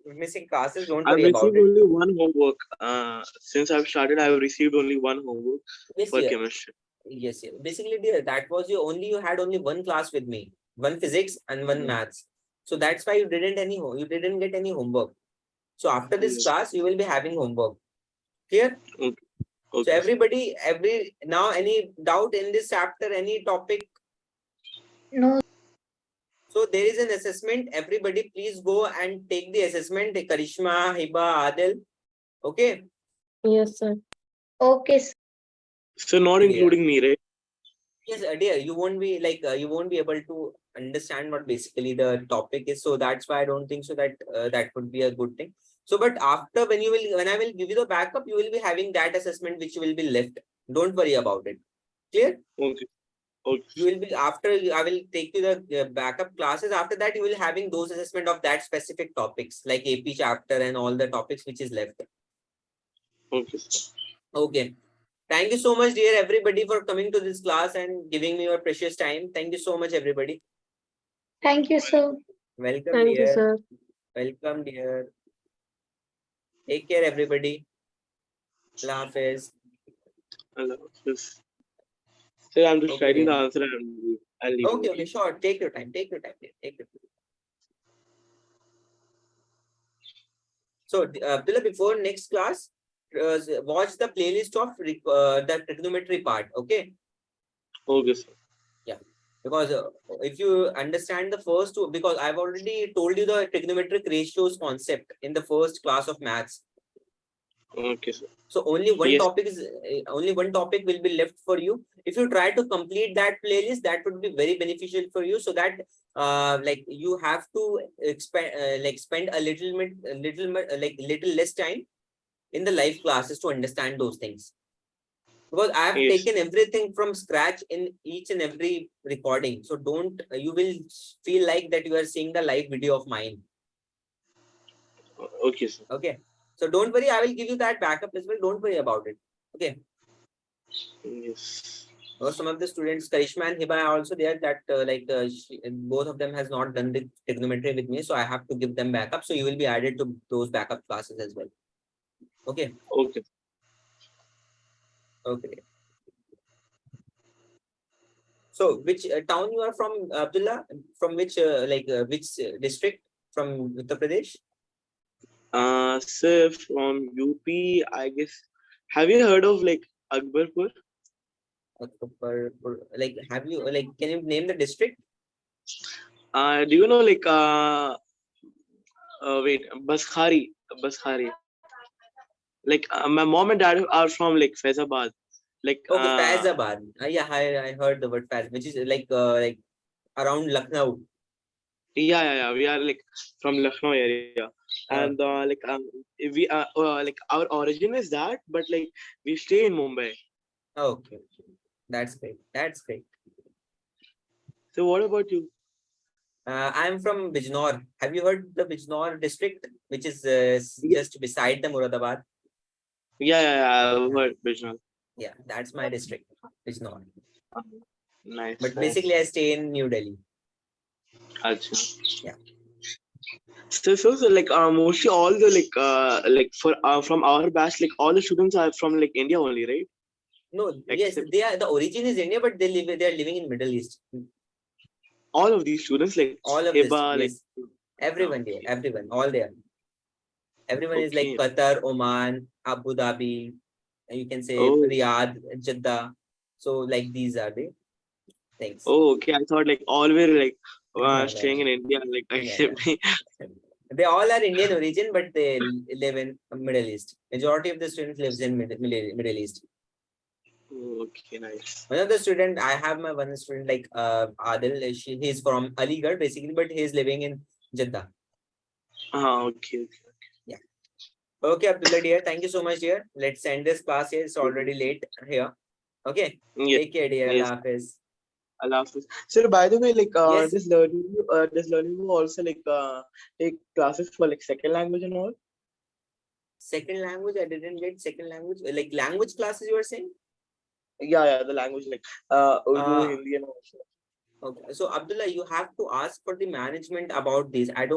missing classes. Don't I've worry about received it. only one homework. Since I've started, I've received only one homework Yes, for yeah. chemistry. Yes, yeah. Basically, dear, that was you had only one class with me, one physics and one maths. So that's why you didn't get any homework. So after this Yes. class, you will be having homework. Clear? Okay. So Okay. everybody, now any doubt in this chapter, any topic? No. So there is an assessment. Everybody please go and take the assessment. Karishma, Hiba, Adil. Okay. Yes, sir. Okay. So not Yeah. including me, right? Yes, dear, you won't be you won't be able to understand what basically the topic is. So that's why I don't think so that that would be a good thing. So, but after when I will give you the backup, you will be having that assessment which will be left. Don't worry about it. Clear? Okay. Okay. You will be I will take you the backup classes. After that, you will having those assessment of that specific topics like AP chapter and all the topics which is left. Okay, sir. Okay. Thank you so much, dear everybody, for coming to this class and giving me your precious time. Thank you so much, everybody. Thank you, sir. Welcome, Thank you, dear. sir. Welcome, dear. Take care, everybody. Allah Hafiz. Allah Hafiz. Sir, I'm just Okay, writing the dear. answer and I'll leave Okay, you. okay, sure. Take your time. Take your time, dear. Take your time. So, Abdullah, before next class, watch the playlist of the trigonometry part. Okay. Okay, sir. Yeah. Because if you understand the first two, because I've already told you the trigonometric ratios concept in the first class of maths. Okay, sir. So only one Yes. topic is only one topic will be left for you. If you try to complete that playlist, that would be very beneficial for you. So that like you have to spend a little less time in the live classes to understand those things. Because I have Yes. taken everything from scratch in each and every recording. So don't you will feel like that you are seeing the live video of mine. Okay, sir. Okay. So don't worry, I will give you that backup as well. Don't worry about it. Okay. Yes. Or some of the students, Karishma and Hiba, are also there that both of them has not done the trigonometry with me. So I have to give them backup. So you will be added to those backup classes as well. Okay. Okay. Okay. So which town you are from, Abdullah? From which district from Uttar Pradesh? Sir, from UP, I guess. Have you heard of like Akbarpur? Like, have you can you name the district? Do you know like wait, Baskhari. Like my mom and dad are from like Faizabad. Like Okay, Faizabad. Yeah, I heard the word Faiz, which is like around Lucknow. yeah. We are like from Lucknow area, and we like our origin is that, but like we stay in Mumbai. Okay, that's great. That's great. So what about you? I'm from Bijnor. Have you heard the Bijnor district, which is just beside the Muradabad? Yeah. I've heard Bijnor. Yeah, that's my district, Bijnor. Nice. But basically, I stay in New Delhi. Achha. Yeah. So like mostly all the like for from our batch, like all the students are from like India only, right? No, yes, Except they are. The origin is India, but they are living in Middle East. all of these students, like All of this, Hiba, like yes, everyone there, everyone, all there. Everyone is like okay. Qatar, Oman, Abu Dhabi. You can say Oh, Riyadh, Jeddah. So like these are the things. oh, okay. I thought like all were like No, staying in India, like no. except me. They all are Indian origin, but they live in Middle East. Majority of the students lives in Middle East. Oh, okay, nice. One of the student, I have my one student like Adil. He's from Aligarh basically, but he's living in Jeddah. Okay. Yeah. Okay, Abdullah dear, thank you so much, dear. Let's end this class here. It's already late here. Okay. Yes. Take care, dear. Yes. Allah Hafiz. Allah Hafiz. Sir, by the way, like Yes. this learning will also like take classes for like second language and all. Second language, I didn't get second language. Like language classes, you are saying? Yeah, the language like Urdu, Hindi, and also. Okay. So Abdullah, you have to ask for the management about this. I don't